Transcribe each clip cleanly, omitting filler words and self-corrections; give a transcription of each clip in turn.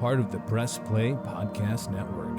part of the Press Play Podcast Network.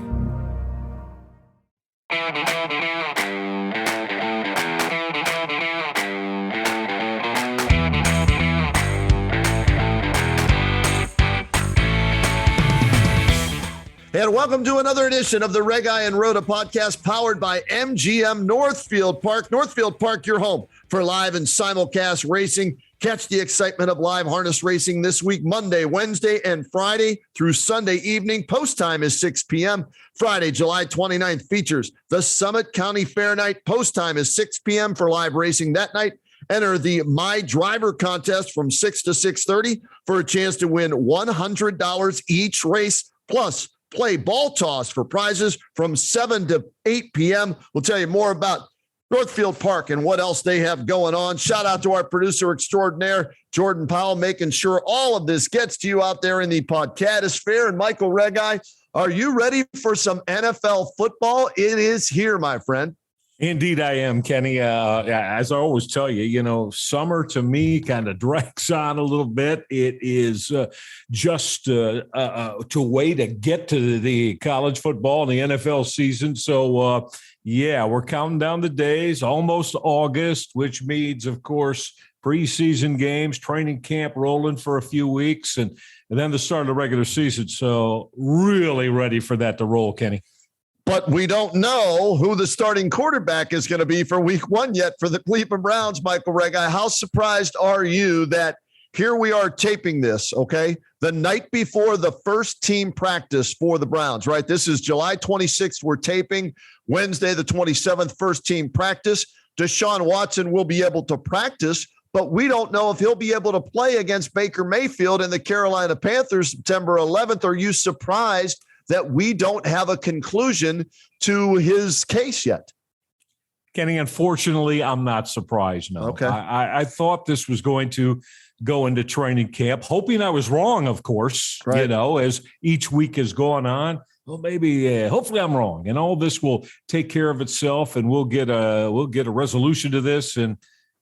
And welcome to another edition of the Reg Eye and Rhoda podcast powered by MGM Northfield Park. Northfield Park, your home for live and simulcast racing. Catch the excitement of live harness racing this week, Monday, Wednesday, and Friday through Sunday evening. Post time is 6 p.m. Friday, July 29th features the Summit County Fair Night. Post time is 6 p.m. for live racing that night. Enter the My Driver contest from 6 to 6:30 for a chance to win $100 each race, plus play ball toss for prizes from 7 to 8 p.m. We'll tell you more about Northfield Park and what else they have going on. Shout out to our producer extraordinaire, Jordan Powell, making sure all of this gets to you out there in the podcastosphere. And Michael Regai, are you ready for some NFL football? It is here, my friend. Indeed, I am, Kenny. As I always tell you, summer to me kind of drags on a little bit. It is just to way to get to the college football and the NFL season. So, we're counting down the days, almost August, which means, of course, preseason games, training camp rolling for a few weeks, and then the start of the regular season. So really ready for that to roll, Kenny. But we don't know who the starting quarterback is going to be for week one yet for the Cleveland Browns, Michael Regai. How surprised are you that here we are taping this, okay, the night before the first team practice for the Browns, right? This is July 26th. We're taping Wednesday, the 27th, first team practice. Deshaun Watson will be able to practice, but we don't know if he'll be able to play against Baker Mayfield and the Carolina Panthers September 11th. Are you surprised that we don't have a conclusion to his case yet? Kenny, unfortunately, I'm not surprised. No. Okay. I thought this was going to go into training camp, hoping I was wrong, of course, right. As each week has gone on. Well, maybe, hopefully I'm wrong, and all this will take care of itself, and we'll get a resolution to this. And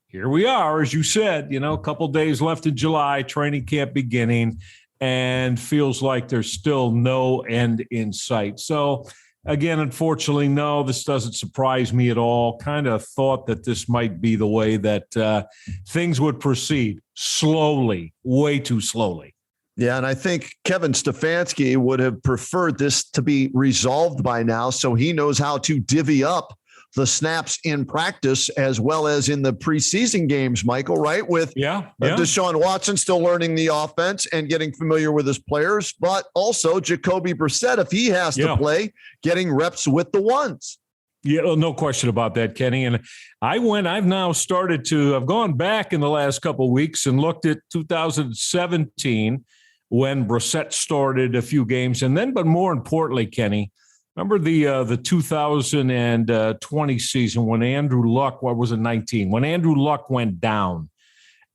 here we are, as you said, a couple days left in July, training camp beginning, and feels like there's still no end in sight. So again, unfortunately, no, this doesn't surprise me at all. Kind of thought that this might be the way that things would proceed, slowly, way too slowly. Yeah, and I think Kevin Stefanski would have preferred this to be resolved by now, so he knows how to divvy up the snaps in practice as well as in the preseason games, Michael, right? With Deshaun Watson still learning the offense and getting familiar with his players, but also Jacoby Brissett, if he has to play, getting reps with the ones. Yeah, no question about that, Kenny. And I've gone back in the last couple of weeks and looked at 2017 when Brissett started a few games. And then, but more importantly, Kenny, remember the 2020 season when Andrew Luck, what was it, 19? When Andrew Luck went down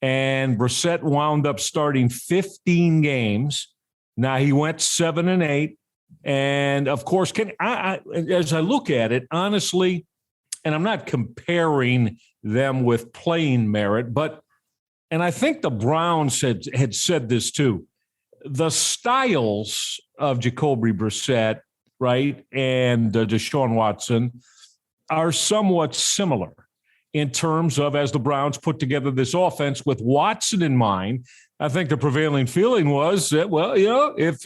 and Brissett wound up starting 15 games. Now he went 7-8. And of course, as I look at it, honestly, and I'm not comparing them with playing merit, and I think the Browns had said this too, the styles of Jacoby Brissett, right, and Deshaun Watson are somewhat similar in terms of, as the Browns put together this offense with Watson in mind, I think the prevailing feeling was that, if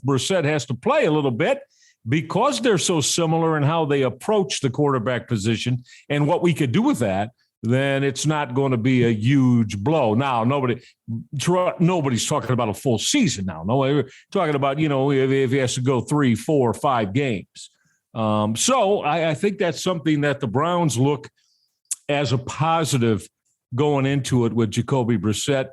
Brissett has to play a little bit, because they're so similar in how they approach the quarterback position and what we could do with that, then it's not going to be a huge blow. Now, nobody's talking about a full season now. No, we're talking about, if he has to go 3, 4, 5 games. So I think that's something that the Browns look as a positive going into it with Jacoby Brissett,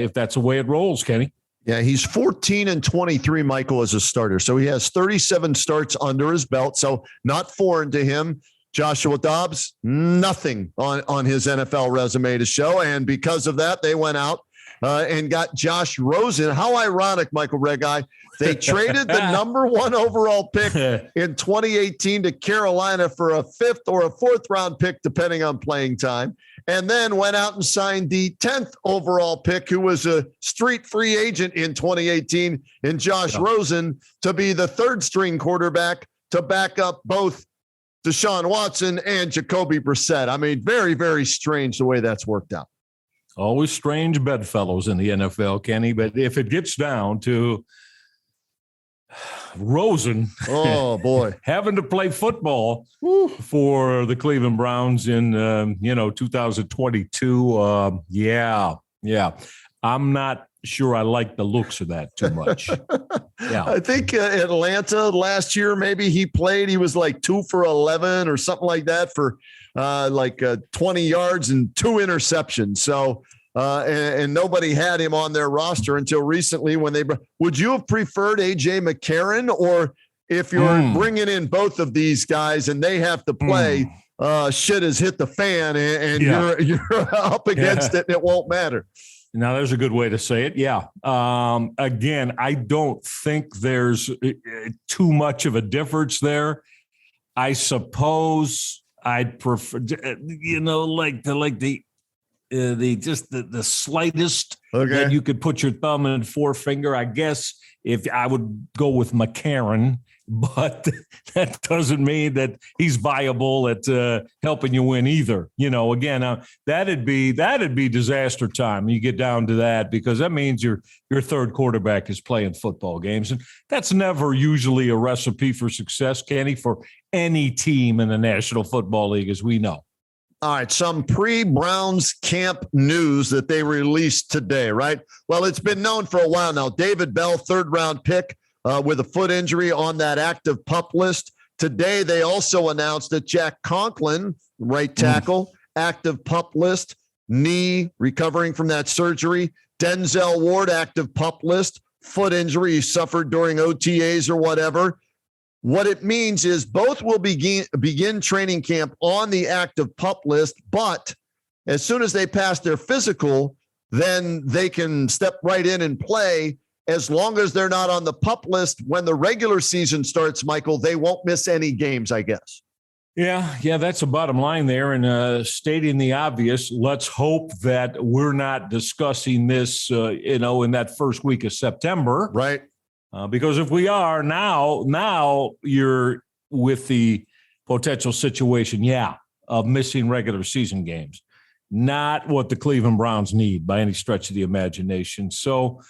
if that's the way it rolls, Kenny. Yeah, he's 14-23, Michael, as a starter. So he has 37 starts under his belt. So not foreign to him. Joshua Dobbs, nothing on his NFL resume to show. And because of that, they went out and got Josh Rosen. How ironic, Michael Regai. They traded the number 1 overall pick in 2018 to Carolina for a 5th or a 4th round pick, depending on playing time. and then went out and signed the 10th overall pick, who was a street free agent in 2018, in Josh Rosen, to be the third string quarterback to back up both Deshaun Watson and Jacoby Brissett. I mean, very, very strange the way that's worked out. Always strange bedfellows in the NFL, Kenny. But if it gets down to Rosen, oh boy, having to play football for the Cleveland Browns in 2022, yeah, I'm not sure I like the looks of that too much. Yeah, I think Atlanta last year, maybe he played. He was like 2 for 11 or something like that for 20 yards and 2 interceptions. So, and nobody had him on their roster until recently when they. Would you have preferred A.J. McCarron, or if you're bringing in both of these guys and they have to play, shit has hit the fan and you're up against it and it won't matter. Now, there's a good way to say it. Yeah. Again, I don't think there's too much of a difference there. I suppose I'd prefer, the slightest that you could put your thumb and forefinger. I guess if I would go with McCarron, but that doesn't mean that he's viable at helping you win either. Again, that'd be disaster time. You get down to that, because that means your third quarterback is playing football games, and that's never usually a recipe for success, Kenny, for any team in the National Football League, as we know. All right, some pre-Browns camp news that they released today, right? Well, it's been known for a while now. David Bell, third-round pick, with a foot injury on that active PUP list. Today, they also announced that Jack Conklin, right tackle, active PUP list, knee, recovering from that surgery. Denzel Ward, active PUP list, foot injury he suffered during OTAs or whatever. What it means is both will begin training camp on the active PUP list, but as soon as they pass their physical, then they can step right in and play. As long as they're not on the PUP list when the regular season starts, Michael, they won't miss any games, I guess. Yeah, that's the bottom line there. And stating the obvious, let's hope that we're not discussing this, in that first week of September. Right. Because if we are now you're with the potential situation, of missing regular season games. Not what the Cleveland Browns need by any stretch of the imagination. So,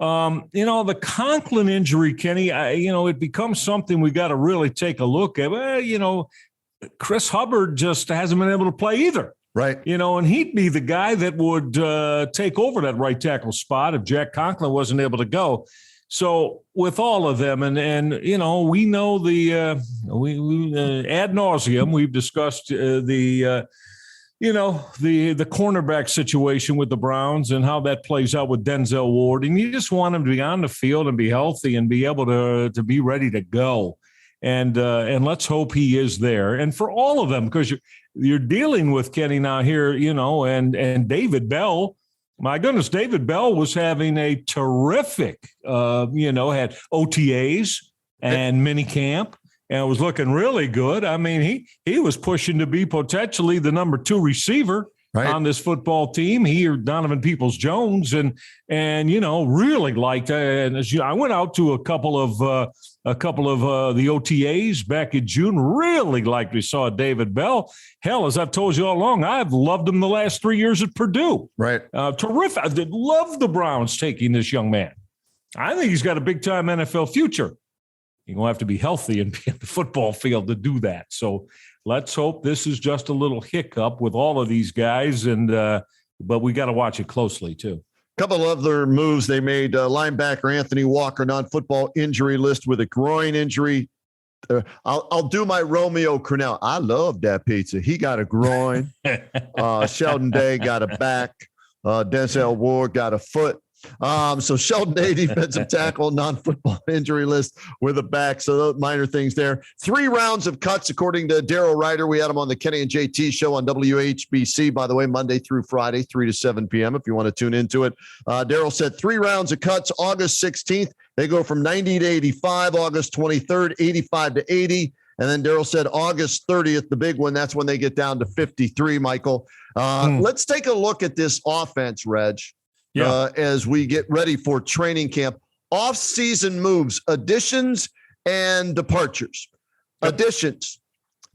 the Conklin injury, Kenny, it becomes something we got to really take a look at. Well, Chris Hubbard just hasn't been able to play either. Right. And he'd be the guy that would take over that right tackle spot if Jack Conklin wasn't able to go. So with all of them, and we know we ad nauseum, we've discussed the cornerback situation with the Browns and how that plays out with Denzel Ward. And you just want him to be on the field and be healthy and be able to be ready to go. And let's hope he is there. And for all of them, because you're dealing with Kenny now here, and David Bell. My goodness, David Bell was having a terrific, had OTAs and mini camp. And it was looking really good. I mean, he was pushing to be potentially the number 2 receiver on this football team. He or Donovan Peoples-Jones, and really liked. And I went out to a couple of the OTAs back in June. Really liked we saw David Bell. Hell, as I've told you all along, I've loved him the last 3 years at Purdue. Right, terrific. I love the Browns taking this young man. I think he's got a big time NFL future. You're going to have to be healthy and be in the football field to do that. So let's hope this is just a little hiccup with all of these guys. But we got to watch it closely, too. A couple of other moves they made. Linebacker Anthony Walker, non-football injury list with a groin injury. I'll do my Romeo Crennel. I love that pizza. He got a groin. Sheldon Day got a back. Denzel Ward got a foot. So Sheldon Day, defensive tackle, non-football injury list with a back. So those minor things there. 3 rounds of cuts, according to Daryl Ryder. We had him on the Kenny and JT show on WHBC, by the way, Monday through Friday, 3 to 7 p.m. if you want to tune into it. Daryl said 3 rounds of cuts, August 16th. They go from 90 to 85, August 23rd, 85 to 80. And then Daryl said August 30th, the big one. That's when they get down to 53, Michael. Let's take a look at this offense, Reg, as we get ready for training camp. Off-season moves, additions and departures. Additions,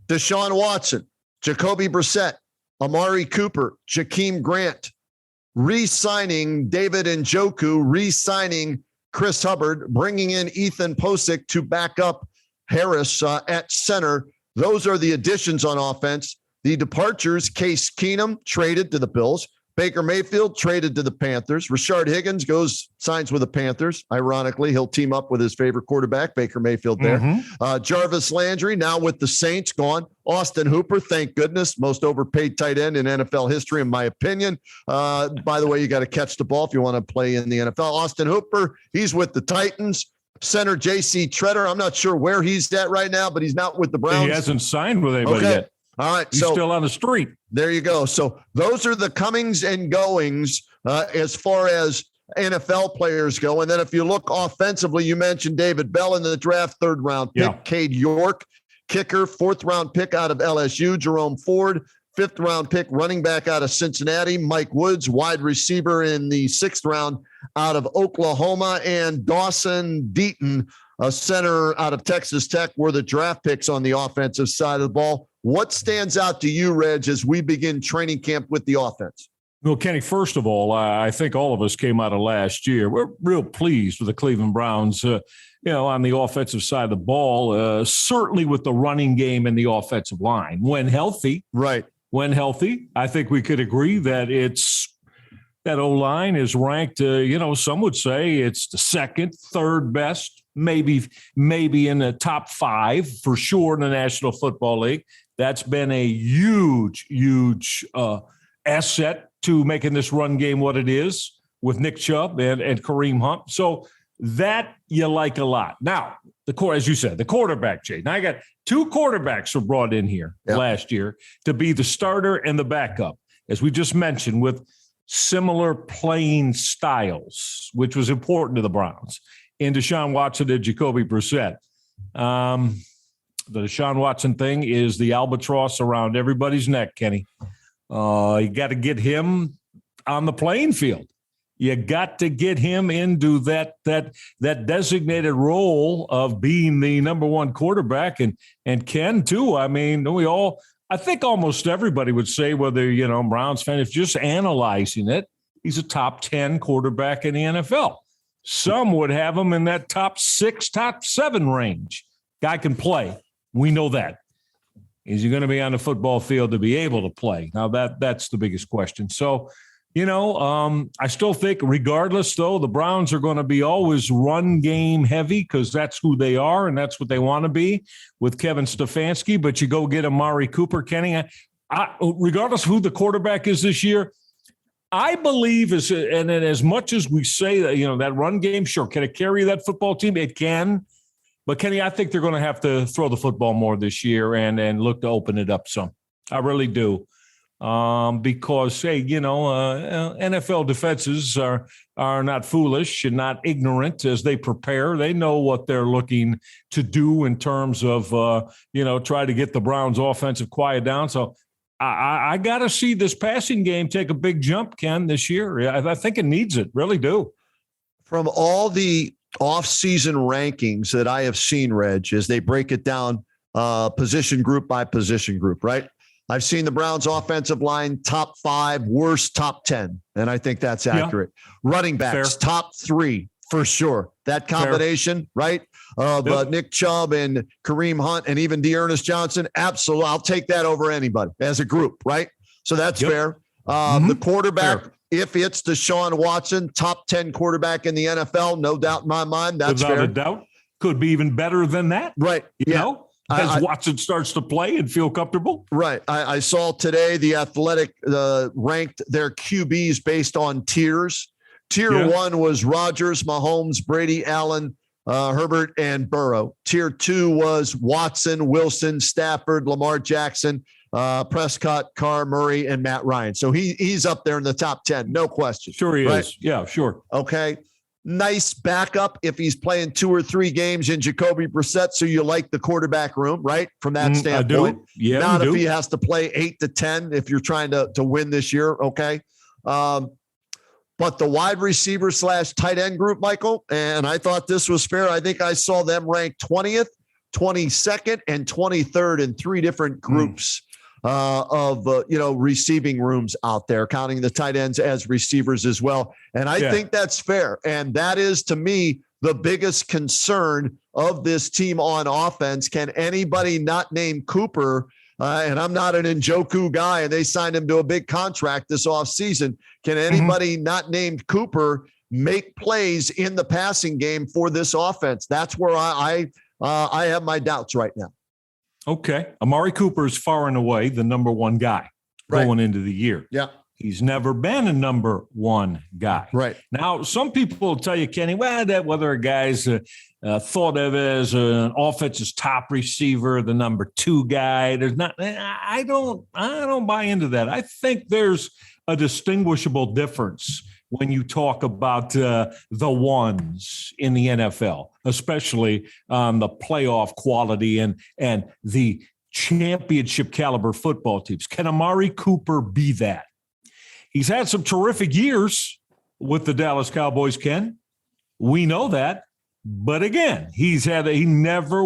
Deshaun Watson, Jacoby Brissett, Amari Cooper, Jakeem Grant, re-signing David Njoku, re-signing Chris Hubbard, bringing in Ethan Posick to back up Harris at center. Those are the additions on offense. The departures, Case Keenum traded to the Bills. Baker Mayfield traded to the Panthers. Rashard Higgins signs with the Panthers. Ironically, he'll team up with his favorite quarterback, Baker Mayfield there. Jarvis Landry now with the Saints, gone. Austin Hooper, thank goodness, most overpaid tight end in NFL history, in my opinion. By the way, you got to catch the ball if you want to play in the NFL. Austin Hooper, he's with the Titans. Center J.C. Treader, I'm not sure where he's at right now, but he's not with the Browns. He hasn't signed with anybody yet. All right. He's still on the street. There you go. So those are the comings and goings as far as NFL players go. And then if you look offensively, you mentioned David Bell in the draft, 3rd round pick, Cade York, kicker, 4th round pick out of LSU, Jerome Ford, 5th round pick, running back out of Cincinnati, Mike Woods, wide receiver in the 6th round out of Oklahoma, and Dawson Deaton, a center out of Texas Tech, were the draft picks on the offensive side of the ball. What stands out to you, Reg, as we begin training camp with the offense? Well, Kenny, first of all, I think all of us came out of last year. We're real pleased with the Cleveland Browns, on the offensive side of the ball, certainly with the running game and the offensive line. When healthy, I think we could agree that that O-line is ranked, some would say it's the 2nd, 3rd best, maybe in the top 5 for sure in the National Football League. That's been a huge asset to making this run game what it is with Nick Chubb and Kareem Hunt. So that you like a lot. Now, as you said, the quarterback, Jay. Now I got 2 quarterbacks were brought in here last year to be the starter and the backup, as we just mentioned, with similar playing styles, which was important to the Browns, in Deshaun Watson and Jacoby Brissett. The Deshaun Watson thing is the albatross around everybody's neck, Kenny. You got to get him on the playing field. You got to get him into that designated role of being the number 1 quarterback, and Ken too. I mean, I think almost everybody would say, whether Browns fan, if just analyzing it, he's a top 10 quarterback in the NFL. Some would have him in that top 6, top 7 range. Guy can play. We know that. Is he going to be on the football field to be able to play? Now that's the biggest question. So, I still think, regardless, though, the Browns are going to be always run game heavy because that's who they are and that's what they want to be with Kevin Stefanski. But you go get Amari Cooper, Kenny. Regardless of who the quarterback is this year, I believe and as much as we say that, that run game, sure, can it carry that football team? It can. But, Kenny, I think they're going to have to throw the football more this year and look to open it up some. I really do. Because, NFL defenses are not foolish and not ignorant as they prepare. They know what they're looking to do in terms of, try to get the Browns' offensive quiet down. So I got to see this passing game take a big jump, Ken, this year. I think it needs it. Really do. From all the off-season rankings that I have seen, Reg, as they break it down position group by position group, right? I've seen the Browns offensive line top 5, worst top 10. And I think that's accurate. Running backs, Fair. top 3 for sure. That combination, right? Of Nick Chubb and Kareem Hunt and even Dearness Johnson. Absolutely. I'll take that over anybody as a group, right? So that's fair. The quarterback, if it's Deshaun Watson, top 10 quarterback in the NFL, no doubt in my mind. That's without fair. a doubt. Could be even better than that. Right. You know? As Watson starts to play and feel comfortable. Right. I saw today The Athletic ranked their QBs based on tiers. Tier 1 was Rodgers, Mahomes, Brady, Allen, Herbert, and Burrow. Tier 2 was Watson, Wilson, Stafford, Lamar Jackson, Prescott, Carr, Murray, and Matt Ryan. So he's up there in the top 10, no question. Sure he is. Yeah, sure. Okay. nice backup if he's playing 2 or 3 games in Jacoby Brissett. So you like the quarterback room, right? From that standpoint. I do. Yeah, not if he has to play 8 to 10 if you're trying to win this year. Okay. But the wide receiver / tight end group, Michael, and I thought this was fair. I think I saw them ranked 20th, 22nd, and 23rd in 3 different groups of receiving rooms out there, counting the tight ends as receivers as well. And I think that's fair. And that is, to me, the biggest concern of this team on offense. Can anybody not name Cooper? And I'm not an Njoku guy, and they signed him to a big contract this offseason. Can anybody not named Cooper make plays in the passing game for this offense? That's where I have my doubts right now. Okay. Amari Cooper is far and away the number 1 guy going into the year. Yeah. He's never been a number 1 guy. Right. Now, some people will tell you, Kenny, that whether a guy's thought of as an offense's top receiver, the number 2 guy, there's not. I don't buy into that. I think there's a distinguishable difference when you talk about the ones in the NFL, especially the playoff quality and the championship caliber football teams. Can Amari Cooper be that? He's had some terrific years with the Dallas Cowboys, Ken. We know that. But again, he never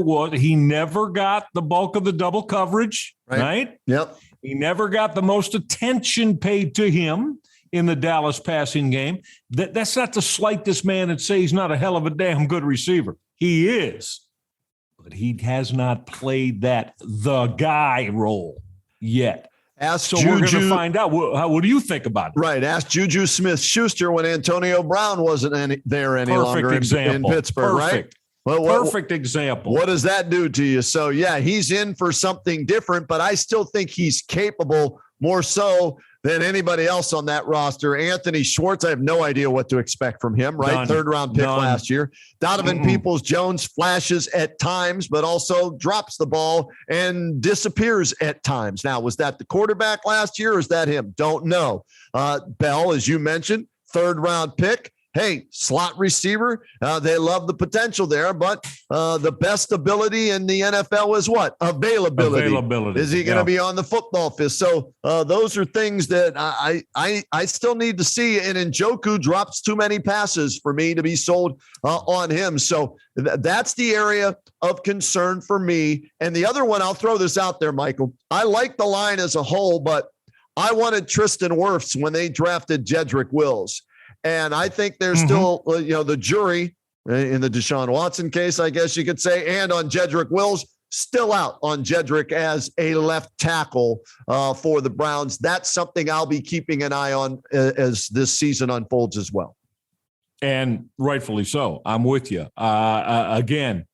got the bulk of the double coverage, right? Yep. He never got the most attention paid to him in the Dallas passing game. That's not to slight this man and say he's not a hell of a damn good receiver. He is. But he has not played the guy role yet. So we're going to find out. What do you think about it? Right. Ask Juju Smith-Schuster when Antonio Brown wasn't there any longer in Pittsburgh, right? Perfect example. What does that do to you? So, yeah, he's in for something different, but I still think he's capable more so than anybody else on that roster. Anthony Schwartz, I have no idea what to expect from him, right? 3rd round pick last year. Donovan Peoples-Jones flashes at times, but also drops the ball and disappears at times. Now, was that the quarterback last year or is that him? Don't know. Bell, as you mentioned, 3rd round pick. Hey, slot receiver, they love the potential there, but the best ability in the NFL is what? Availability. Is he going to be on the football field? So those are things that I still need to see, and Njoku drops too many passes for me to be sold on him. So that's the area of concern for me. And the other one, I'll throw this out there, Michael. I like the line as a whole, but I wanted Tristan Wirfs when they drafted Jedrick Wills. And I think there's still, the jury in the Deshaun Watson case, I guess you could say, and on Jedrick Wills, still out on Jedrick as a left tackle for the Browns. That's something I'll be keeping an eye on as this season unfolds as well. And rightfully so. I'm with you. Again,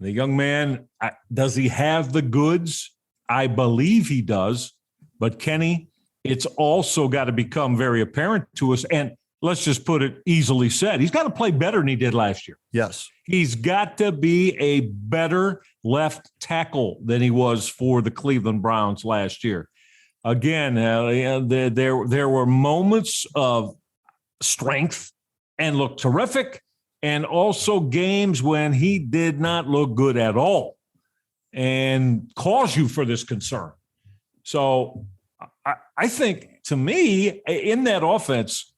the young man, does he have the goods? I believe he does. But Kenny, it's also got to become very apparent to us. And let's just put it easily said, he's got to play better than he did last year. Yes. He's got to be a better left tackle than he was for the Cleveland Browns last year. Again, there were moments of strength and looked terrific, and also games when he did not look good at all and cause you for this concern. So I think, to me, in that offense,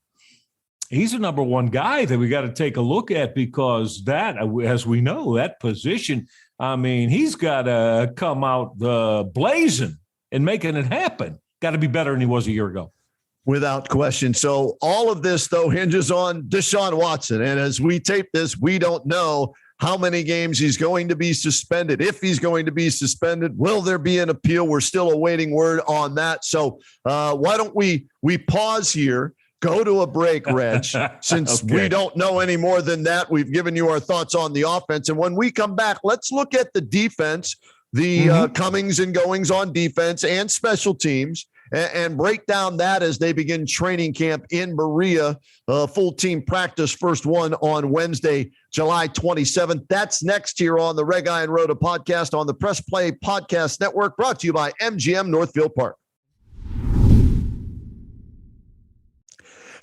he's a number 1 guy that we got to take a look at, because that, as we know, that position, I mean, he's got to come out blazing and making it happen. Got to be better than he was a year ago. Without question. So all of this, though, hinges on Deshaun Watson. And as we tape this, we don't know how many games he's going to be suspended, if he's going to be suspended. Will there be an appeal? We're still awaiting word on that. So why don't we pause here, go to a break, Reg, since we don't know any more than that. We've given you our thoughts on the offense. And when we come back, let's look at the defense, the comings and goings on defense and special teams, and break down that as they begin training camp in Berea. Full team practice, first one on Wednesday, July 27th. That's next here on the Reg Iron Rhoda podcast on the Press Play Podcast Network, brought to you by MGM Northfield Park.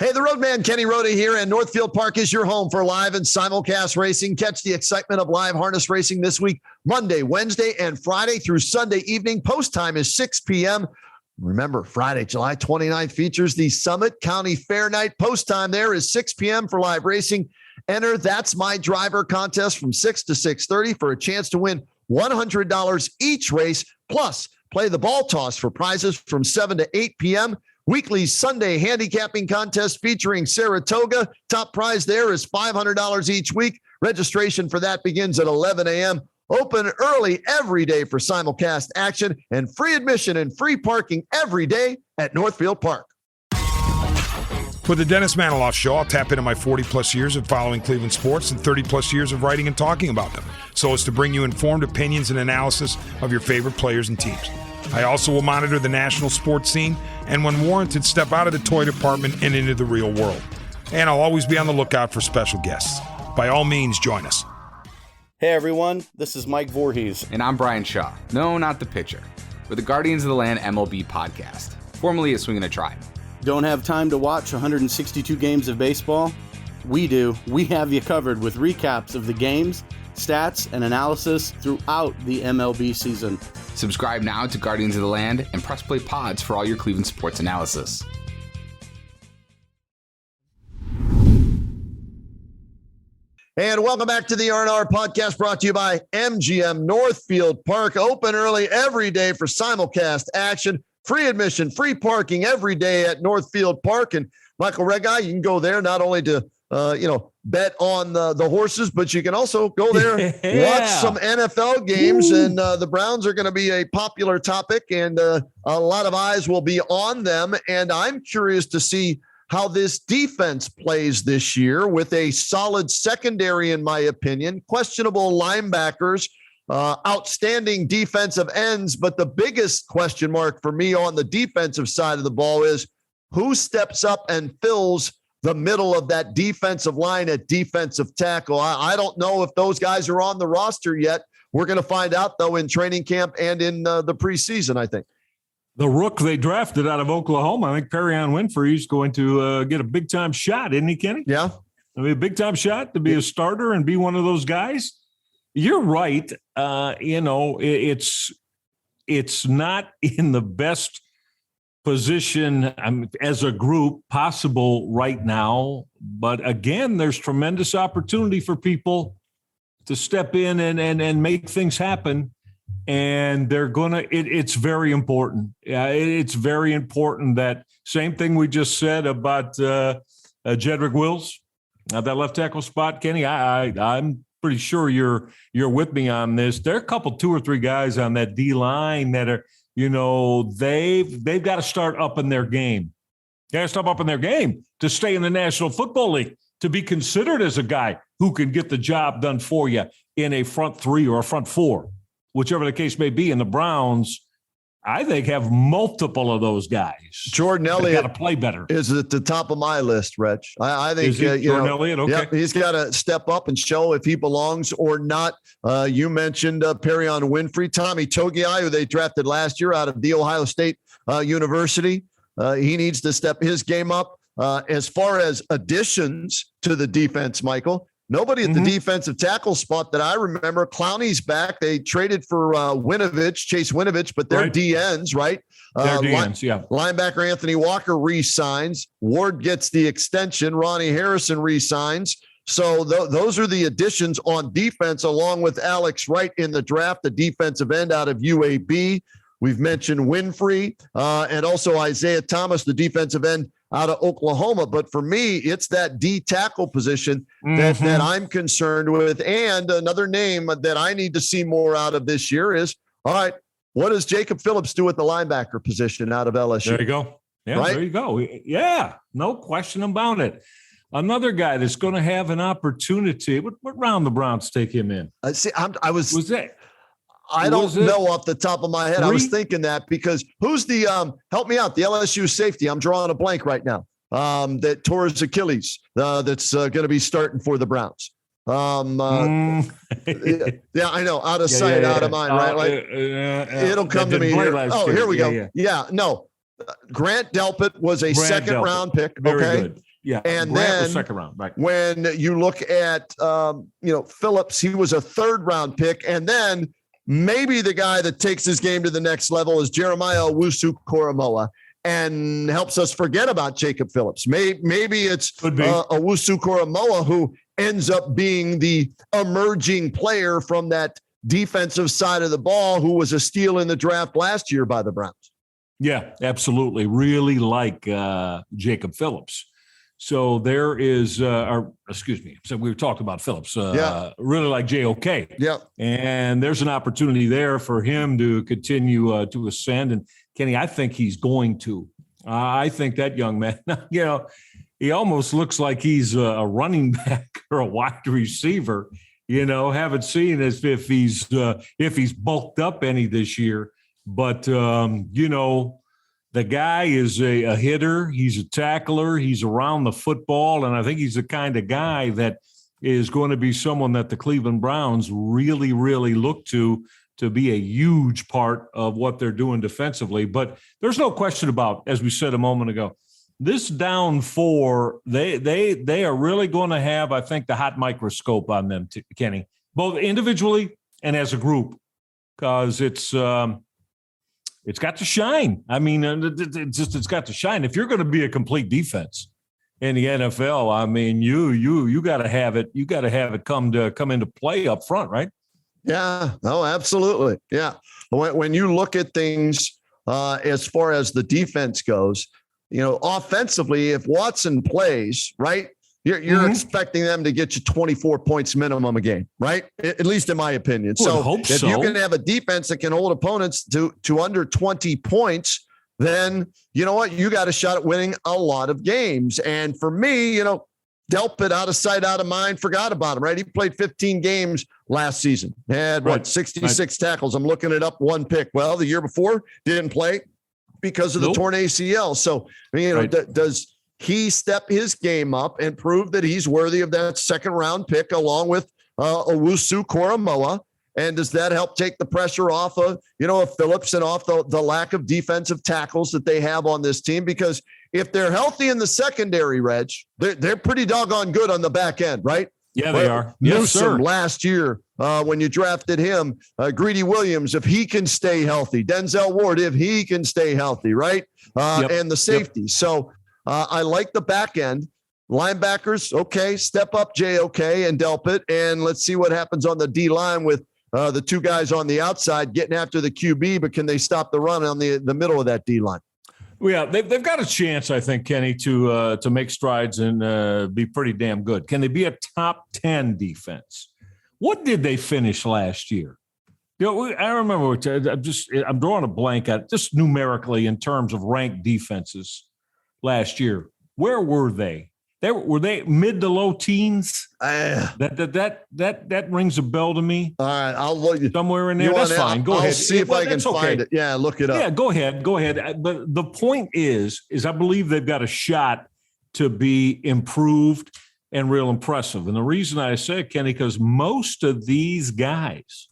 Hey, the Roadman, Kenny Rhoda here, and Northfield Park is your home for live and simulcast racing. Catch the excitement of live harness racing this week, Monday, Wednesday, and Friday through Sunday evening. Post time is 6 p.m. Remember, Friday, July 29th features the Summit County Fair Night. Post time there is 6 p.m. for live racing. Enter That's My Driver contest from 6 to 6:30 for a chance to win $100 each race, plus play the ball toss for prizes from 7 to 8 p.m. Weekly Sunday handicapping contest featuring Saratoga. Top prize there is $500 each week. Registration for that begins at 11 a.m. Open early every day for simulcast action and free admission and free parking every day at Northfield Park. For the Dennis Maniloff Show, I'll tap into my 40-plus years of following Cleveland sports and 30-plus years of writing and talking about them, so as to bring you informed opinions and analysis of your favorite players and teams. I also will monitor the national sports scene and, when warranted, step out of the toy department and into the real world. And I'll always be on the lookout for special guests. By all means, join us. Hey everyone, this is Mike Voorhees. And I'm Brian Shaw. No, not the pitcher. We're the Guardians of the Land MLB podcast, formerly a Swing and a Tribe. Don't have time to watch 162 games of baseball? We do. We have you covered with recaps of the games, stats, and analysis throughout the MLB season. Subscribe now to Guardians of the Land and press play pods for all your Cleveland sports analysis. And welcome back to the R&R podcast, brought to you by MGM Northfield Park. Open early every day for simulcast action. Free admission, free parking every day at Northfield Park. And Michael Regai, you can go there not only to bet on the horses, but you can also go there, watch some NFL games. Ooh. And the Browns are going to be a popular topic, and a lot of eyes will be on them. And I'm curious to see how this defense plays this year with a solid secondary, in my opinion, questionable linebackers, outstanding defensive ends. But the biggest question mark for me on the defensive side of the ball is who steps up and fills the middle of that defensive line at defensive tackle. I don't know if those guys are on the roster yet. We're going to find out, though, in training camp and in the preseason, I think. The rook they drafted out of Oklahoma, I think Perion Winfrey is going to get a big-time shot, isn't he, Kenny? Yeah. I mean, a big-time shot to be a starter and be one of those guys. You're right. It's not in the best position as a group possible right now. But again, there's tremendous opportunity for people to step in and make things happen. And they're going to, it's very important. Yeah, it's very important that same thing we just said about Jedrick Wills, that left tackle spot, Kenny. I'm pretty sure you're with me on this. There are a couple, 2 or 3 guys on that D line that are, they've got to start up in their game. They got to step up in their game to stay in the National Football League, to be considered as a guy who can get the job done for you in a front 3 or a front 4, whichever the case may be. And the Browns, I think, have multiple of those guys. Jordan Elliott got to play better. Is at the top of my list, Rich. I think Jordan Elliott. Okay, yeah, he's got to step up and show if he belongs or not. You mentioned Perion Winfrey, Tommy Togiai, who they drafted last year out of the Ohio State University. He needs to step his game up. As far as additions to the defense, Michael, nobody at the defensive tackle spot that I remember. Clowney's back. They traded for Chase Winovich, but they're right. DNs, right? They're DNs, yeah. Linebacker Anthony Walker re-signs. Ward gets the extension. Ronnie Harrison re-signs. So those are the additions on defense, along with Alex Wright in the draft, the defensive end out of UAB. We've mentioned Winfrey and also Isaiah Thomas, the defensive end out of Oklahoma. But for me, it's that D tackle position that I'm concerned with. And another name that I need to see more out of this year is, all right, what does Jacob Phillips do at the linebacker position out of LSU? There you go. Yeah, right? There you go. Yeah, no question about it. Another guy that's going to have an opportunity. What round the Browns take him in? Was that? I Was don't it know off the top of my head. 3? I was thinking that because who's the help me out, the LSU safety? I'm drawing a blank right now. That tore his Achilles. That's going to be starting for the Browns. Yeah, I know. Out of sight, out of mind, right? Like it'll come to me here. Oh, here we go. Yeah, no. Grant Delpit was a second round pick. Very okay. good. Yeah. And Grant then was second round, right? When you look at, Phillips, he was a 3rd round pick. And then maybe the guy that takes his game to the next level is Jeremiah Owusu-Koramoah and helps us forget about Jacob Phillips. Maybe it's Owusu-Koramoah who ends up being the emerging player from that defensive side of the ball who was a steal in the draft last year by the Browns. Yeah, absolutely. Really like Jacob Phillips. So there is, so we were talking about Phillips. Really like JOK. Yeah. And there's an opportunity there for him to continue to ascend. And Kenny, I think he's going to. I think that young man, he almost looks like he's a running back or a wide receiver. Haven't seen as if he's bulked up any this year. But, the guy is a hitter. He's a tackler. He's around the football. And I think he's the kind of guy that is going to be someone that the Cleveland Browns really, really look to be a huge part of what they're doing defensively. But there's no question about, as we said a moment ago, this down 4, they are really going to have, I think, the hot microscope on them, Kenny, both individually and as a group, because it's got to shine. I mean, it's got to shine. If you're going to be a complete defense in the NFL, I mean, you got to have it. You got to have it come into play up front, right? Yeah. No, absolutely. Yeah. When you look at things as far as the defense goes, offensively, if Watson plays, right, you're expecting them to get you 24 points minimum a game, right? At least in my opinion. If you can have a defense that can hold opponents to under 20 points, then you know what? You got a shot at winning a lot of games. And for me, Delpit, out of sight, out of mind, forgot about him, right? He played 15 games last season. Had 66 tackles. I'm looking it up, 1 pick. Well, the year before didn't play because of the torn ACL. So, does he step his game up and prove that he's worthy of that 2nd round pick along with Owusu-Koramoah? And does that help take the pressure off of Phillips and off the lack of defensive tackles that they have on this team? Because if they're healthy in the secondary, Reg, they're pretty doggone good on the back end, right? Yeah, they are. Yes, sir. Last year, when you drafted him, Greedy Williams, if he can stay healthy, Denzel Ward, if he can stay healthy, right? And the safety. So I like the back end. Linebackers, okay, step up JOK and Delpit, and let's see what happens on the D line with the 2 guys on the outside getting after the QB, but can they stop the run on the middle of that D line? Yeah, they've got a chance, I think, Kenny, to make strides and be pretty damn good. Can they be a top 10 defense? What did they finish last year? I remember. I'm drawing a blank at just numerically in terms of ranked defenses last year. Where were they? Were they mid to low teens? That rings a bell to me. All right, I'll look somewhere in there. That's fine. Go ahead. I'll see if I can find it. Yeah, look it up. Yeah, go ahead. But the point is I believe they've got a shot to be improved and real impressive. And the reason I say, Kenny, because most of these guys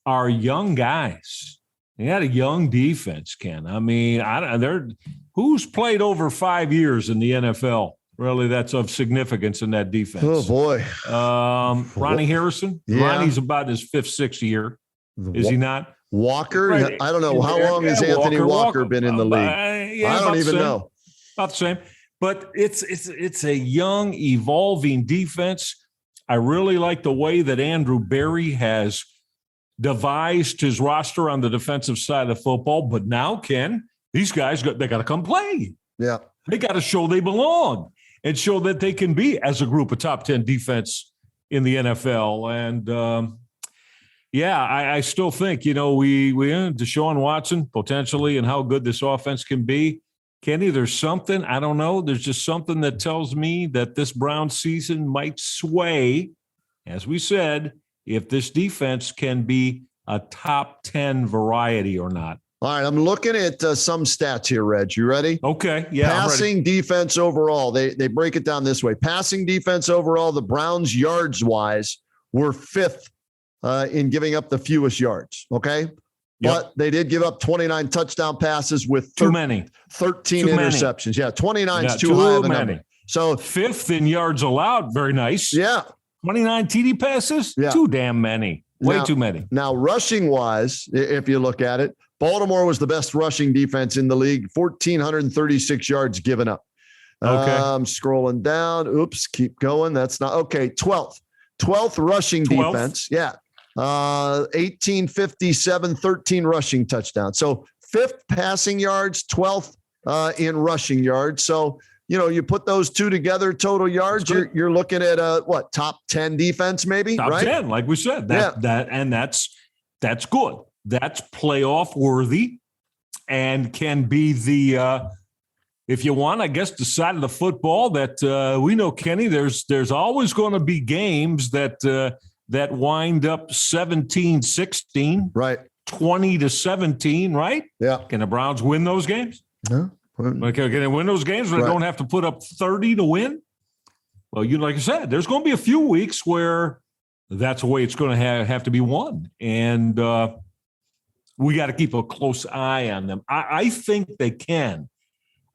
are young guys. They had a young defense, Ken. I mean, who's played over 5 years in the NFL? Really, that's of significance in that defense. Oh, boy. Ronnie Harrison. Yeah. Ronnie's about his 5th, 6th year. Is he not? Walker? Right. I don't know. How long has Anthony Walker been in the league? I don't even know. About the same. But it's a young, evolving defense. I really like the way that Andrew Berry has devised his roster on the defensive side of football. But now, Ken, these guys, they got to come play. Yeah. They got to show they belong and show that they can be, as a group, a top 10 defense in the NFL. And, I still think, we Deshaun Watson potentially and how good this offense can be. Kenny, there's something, I don't know, there's just something that tells me that this Browns season might sway, as we said, if this defense can be a top 10 variety or not. All right, I'm looking at some stats here, Reg. You ready? Okay, yeah. Passing defense overall, they break it down this way. Passing defense overall, the Browns yards-wise were 5th in giving up the fewest yards, okay? Yep. But they did give up 29 touchdown passes with too many. 13 interceptions. Yeah, 29 is too high of a number. So 5th in yards allowed. Very nice. Yeah. 29 TD passes. Yeah. Too damn many. Way too many. Now, rushing wise, if you look at it, Baltimore was the best rushing defense in the league. 1,436 yards given up. Okay. Scrolling down. Oops. Keep going. That's not okay. 12th rushing defense. Yeah. 1857, 13 rushing touchdowns. So 5th passing yards, 12th in rushing yards. So, you put those two together, total yards, you're looking at top 10 defense, maybe, top right? 10, like we said. That's good. That's playoff worthy and can be the, if you want, I guess, the side of the football that we know, Kenny, there's always going to be games that wind up 17-16, right? 20-17, right? Yeah. Can the Browns win those games? No. Like, can they win those games where they don't have to put up 30 to win? Well, like I said, there's going to be a few weeks where that's the way it's going to have to be won. And we got to keep a close eye on them. I think they can.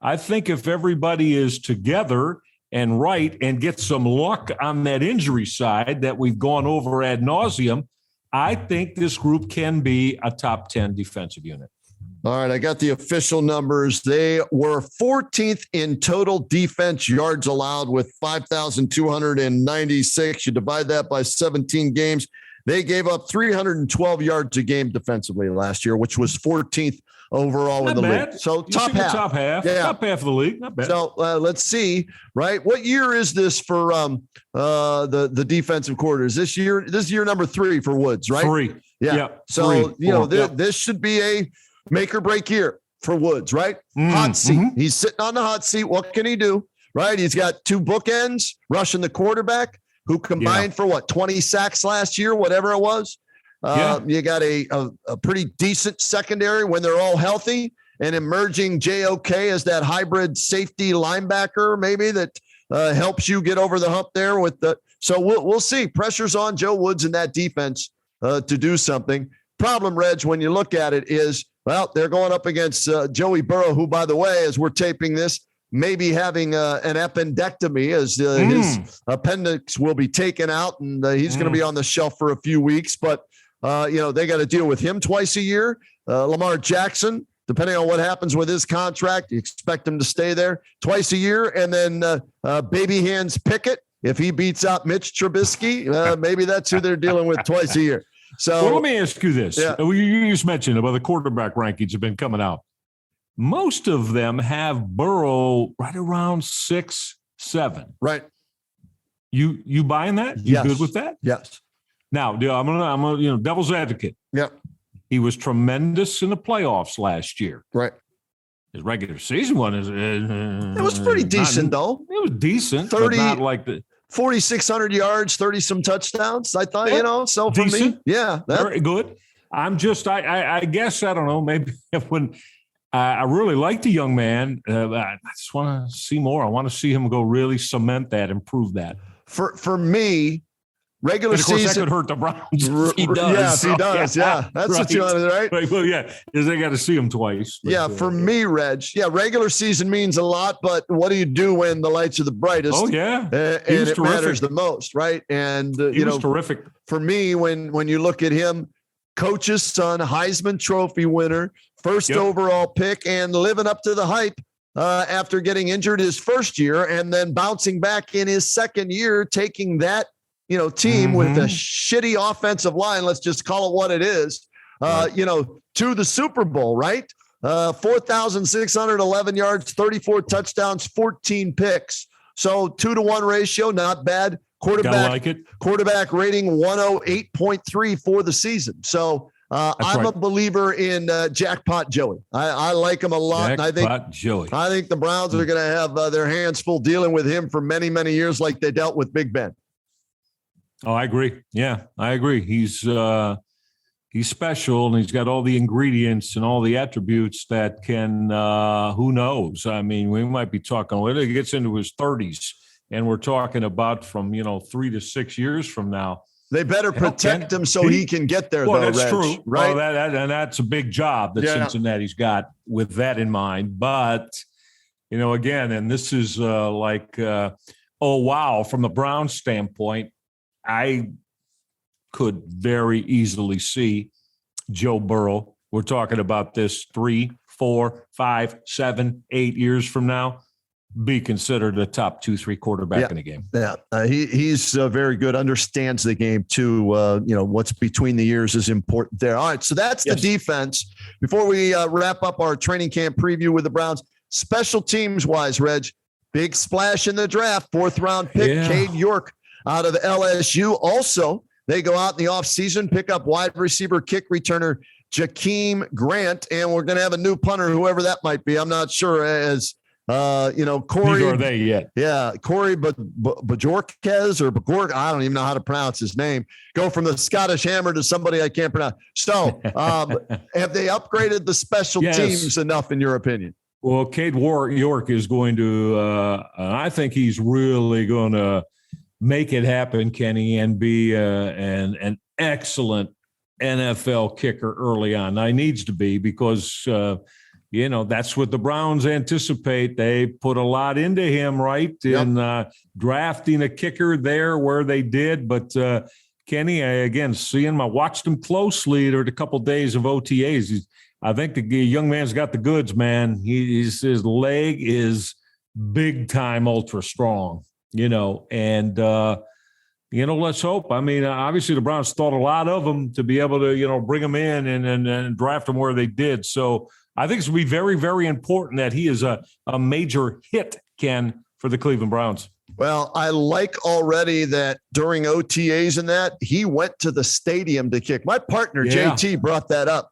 I think if everybody is together and right and get some luck on that injury side that we've gone over ad nauseum, I think this group can be a top 10 defensive unit. All right, I got the official numbers. They were 14th in total defense yards allowed with 5,296. You divide that by 17 games. They gave up 312 yards a game defensively last year, which was 14th overall in the league. So top half. Top half. Yeah. Top half of the league. Not bad. So let's see, right? What year is this for the defensive quarters? This year number 3 for Woods, right? 3. Yeah. Yep. So, 4. This should be a make or break year for Woods, right? Hot seat. Mm-hmm. He's sitting on the hot seat. What can he do? Right? He's got 2 bookends rushing the quarterback who combined for 20 sacks last year, whatever it was. You got a pretty decent secondary when they're all healthy, and emerging JOK as that hybrid safety linebacker, maybe that helps you get over the hump there with the. So we'll see. Pressure's on Joe Woods in that defense to do something. Problem, Reg, when you look at it is, well, they're going up against Joey Burrow, who, by the way, as we're taping this, may be having an appendectomy as his appendix will be taken out, and he's going to be on the shelf for a few weeks. But, they got to deal with him twice a year. Lamar Jackson, depending on what happens with his contract, you expect him to stay there twice a year. And then Baby Hands Pickett, if he beats out Mitch Trubisky, maybe that's who they're dealing with twice a year. So let me ask you this. Yeah. You just mentioned about the quarterback rankings have been coming out. Most of them have Burrow right around 6, 7. Right. You buying that? You good with that? Yes. Now, I'm gonna devil's advocate. Yep. He was tremendous in the playoffs last year. Right. His regular season one is it was pretty decent though. It was decent, 30, but not like the 4,600 yards, 30 some touchdowns. I thought, so for decent. me, yeah, very good. I'm just, I guess, I don't know, maybe when I really like the young man, I just want to see more. I want to see him go really cement that, improve that. For me, regular and of course, season that could hurt the Browns. He does. Yes, he does. Yeah, that's right. What you want, right? Well, yeah, because they got to see him twice. But, for me, Reg. Yeah, regular season means a lot, but what do you do when the lights are the brightest? Oh yeah, and it matters the most, right? And he was terrific. For me, when you look at him, coach's son, Heisman Trophy winner, first overall pick, and living up to the hype after getting injured his first year, and then bouncing back in his second year, taking that team with a shitty offensive line, let's just call it what it is, to the Super Bowl, right? 4,611 yards, 34 touchdowns, 14 picks. So 2-to-1 ratio, not bad. Quarterback rating 108.3 for the season. So I'm a believer in Jackpot Joey. I like him a lot. Joey. I think the Browns are going to have their hands full dealing with him for many, many years like they dealt with Big Ben. Oh, I agree. Yeah, I agree. He's special, and he's got all the ingredients and all the attributes that can, who knows? I mean, we might be talking when he gets into his 30s, and we're talking about from, 3 to 6 years from now. They better protect him so he can get there, well, though, that's Reg, true. right? Well, and that's a big job that Cincinnati's got with that in mind. But again, and this is oh, wow, from the Browns standpoint, I could very easily see Joe Burrow. We're talking about this 3, 4, 5, 7, 8 years from now, be considered a top 2-3 quarterback in the game. Yeah, he's very good, understands the game too. What's between the ears is important there. All right, so that's the defense. Before we wrap up our training camp preview with the Browns, special teams wise, Reg, big splash in the draft, 4th round pick, Cade York out of LSU. Also, they go out in the offseason, pick up wide receiver, kick returner Jakeem Grant, and we're going to have a new punter, whoever that might be. I'm not sure. As Corey. Neither are they yet. Yeah, Corey Bajorquez or Bagorg. I don't even know how to pronounce his name. Go from the Scottish Hammer to somebody I can't pronounce. So, have they upgraded the special teams enough, in your opinion? Well, Cade York is going to. I think he's really going to make it happen, Kenny, and be an excellent NFL kicker early on. He needs to be because. That's what the Browns anticipate. They put a lot into him, right, in drafting a kicker there where they did. But, Kenny, I watched him closely. There were a couple of days of OTAs. I think the young man's got the goods, man. His leg is big-time ultra strong, and let's hope. I mean, obviously the Browns thought a lot of him to be able to, bring him in and draft him where they did. So, I think it's going to be very, very important that he is a major hit, Ken, for the Cleveland Browns. Well, I like already that during OTAs and that, he went to the stadium to kick. My partner, JT, brought that up.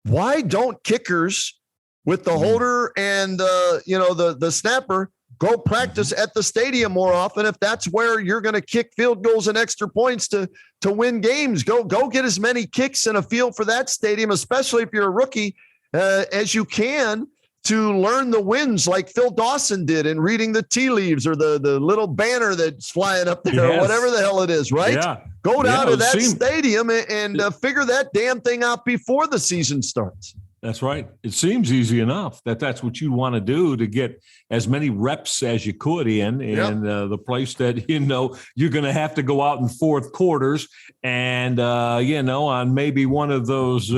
Why don't kickers with the holder and, the snapper go practice at the stadium more often if that's where you're going to kick field goals and extra points to win games? Go get as many kicks in a field for that stadium, especially if you're a rookie, as you can, to learn the winds like Phil Dawson did in reading the tea leaves or the little banner that's flying up there or whatever the hell it is, right? Yeah. Go down to that stadium and figure that damn thing out before the season starts. That's right. It seems easy enough that's what you want to do to get as many reps as you could in the place that, you're going to have to go out in fourth quarters and, on maybe one of those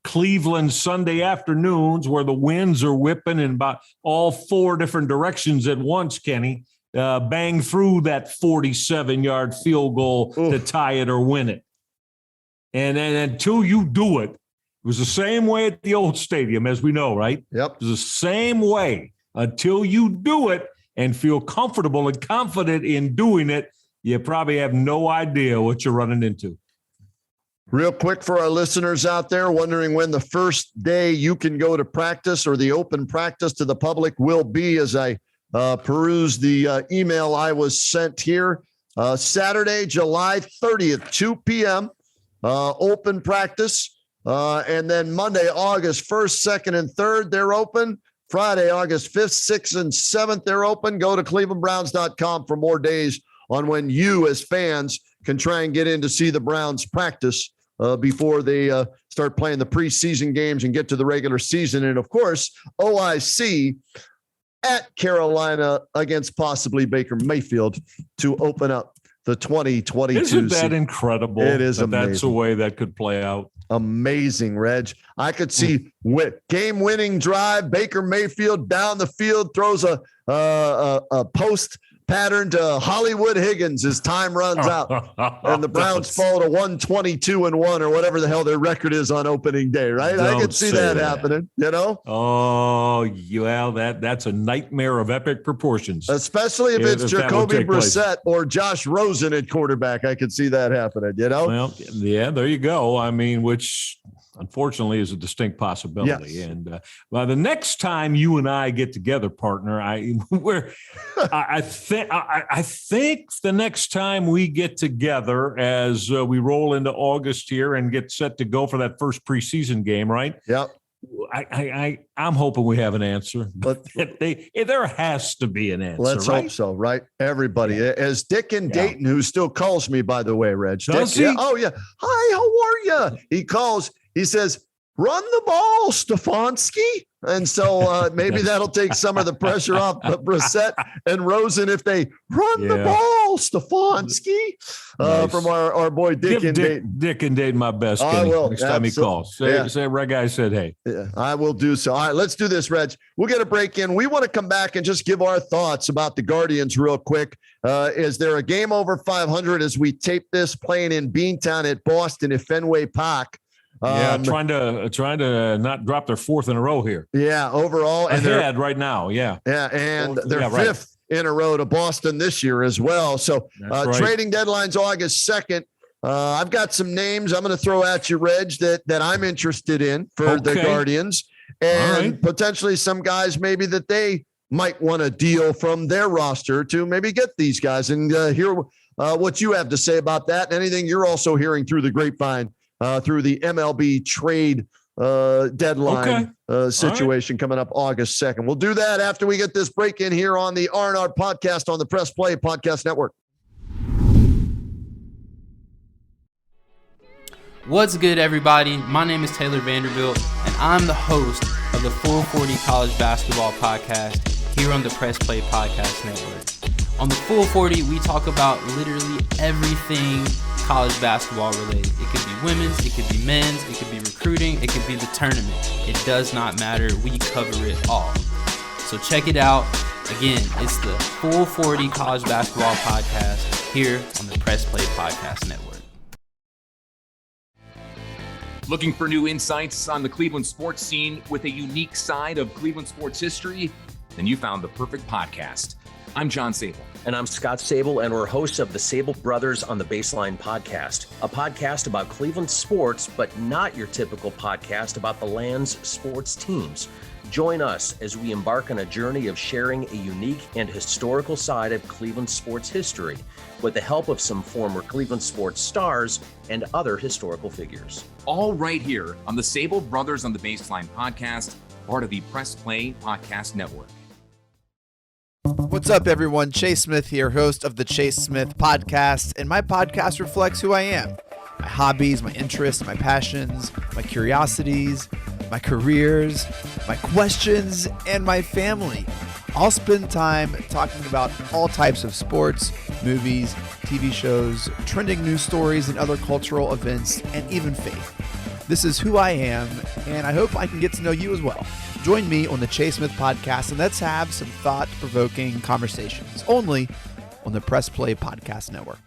Cleveland Sunday afternoons where the winds are whipping in about all 4 different directions at once, Kenny, bang through that 47-yard field goal to tie it or win it. And then until you do it, it was the same way at the old stadium, as we know, right? Yep. It was the same way until you do it and feel comfortable and confident in doing it. You probably have no idea what you're running into. Real quick for our listeners out there wondering when the first day you can go to practice or the open practice to the public will be, as I peruse the email I was sent here. Saturday, July 30th, 2 p.m., open practice. And then Monday, August 1st, 2nd, and 3rd, they're open. Friday, August 5th, 6th, and 7th, they're open. Go to clevelandbrowns.com for more days on when you as fans can try and get in to see the Browns practice before they start playing the preseason games and get to the regular season. And, of course, OIC at Carolina against possibly Baker Mayfield to open up the 2022 Isn't that season. Incredible? It is amazing. That's the way that could play out. Amazing, Reg. I could see game-winning drive. Baker Mayfield down the field throws a post pattern to Hollywood Higgins as time runs out, and the Browns fall to 122-1 or whatever the hell their record is on opening day. Right? I could see that happening. Oh, well, that's a nightmare of epic proportions. Especially if it's Jacoby Brissett or Josh Rosen at quarterback. I could see that happening. Well, yeah, there you go. I mean, which unfortunately is a distinct possibility. Yes. And the next time you and I get together, partner, I think the next time we get together as we roll into August here and get set to go for that first preseason game, right? Yep. I'm hoping we have an answer, but there has to be an answer. Let's hope so, right? Everybody, as Dick in Dayton, who still calls me, by the way, Reg. Does Dick, he? Oh yeah. Hi, how are you? He calls. He says, run the ball, Stefanski. And so maybe that'll take some of the pressure off Brissett and Rosen if they run the ball, Stefanski. Nice. From our boy Dick and Dayton. Dick and Dayton, my best. I will. Next time he calls. Say Reg Guy said, hey. Yeah, I will do so. All right, let's do this, Reg. We'll get a break in. We want to come back and just give our thoughts about the Guardians real quick. Is there a game over 500 as we tape this, playing in Beantown at Boston at Fenway Park? Trying to not drop their fourth in a row here. Yeah, overall. And they're right now. Yeah. Yeah, and they're fifth in a row to Boston this year as well. So trading deadline's August 2nd. I've got some names I'm going to throw at you, Reg, that I'm interested in for the Guardians, and potentially some guys maybe that they might want to deal from their roster to maybe get these guys and hear what you have to say about that. And anything you're also hearing through the grapevine. Through the MLB trade deadline situation coming up August 2nd. We'll do that after we get this break in here on the R&R podcast on the Press Play Podcast Network. What's good, everybody? My name is Taylor Vanderbilt, and I'm the host of the 440 College Basketball Podcast here on the Press Play Podcast Network. On the 440, we talk about literally everything college basketball related. It could be women's, it could be men's, it could be recruiting, it could be the tournament. It does not matter. We cover it all. So check it out. Again, it's the 440 College Basketball Podcast here on the Press Play Podcast Network. Looking for new insights on the Cleveland sports scene with a unique side of Cleveland sports history? Then you found the perfect podcast. I'm John Sable. And I'm Scott Sable, and we're hosts of the Sable Brothers on the Baseline podcast, a podcast about Cleveland sports, but not your typical podcast about the land's sports teams. Join us as we embark on a journey of sharing a unique and historical side of Cleveland sports history with the help of some former Cleveland sports stars and other historical figures. All right here on the Sable Brothers on the Baseline podcast, part of the Press Play Podcast Network. What's up, everyone? Chase Smith here, host of the Chase Smith Podcast, and my podcast reflects who I am. My hobbies, my interests, my passions, my curiosities, my careers, my questions, and my family. I'll spend time talking about all types of sports, movies, TV shows, trending news stories, and other cultural events, and even faith. This is who I am, and I hope I can get to know you as well. Join me on the Chase Smith Podcast, and let's have some thought-provoking conversations, only on the Press Play Podcast Network.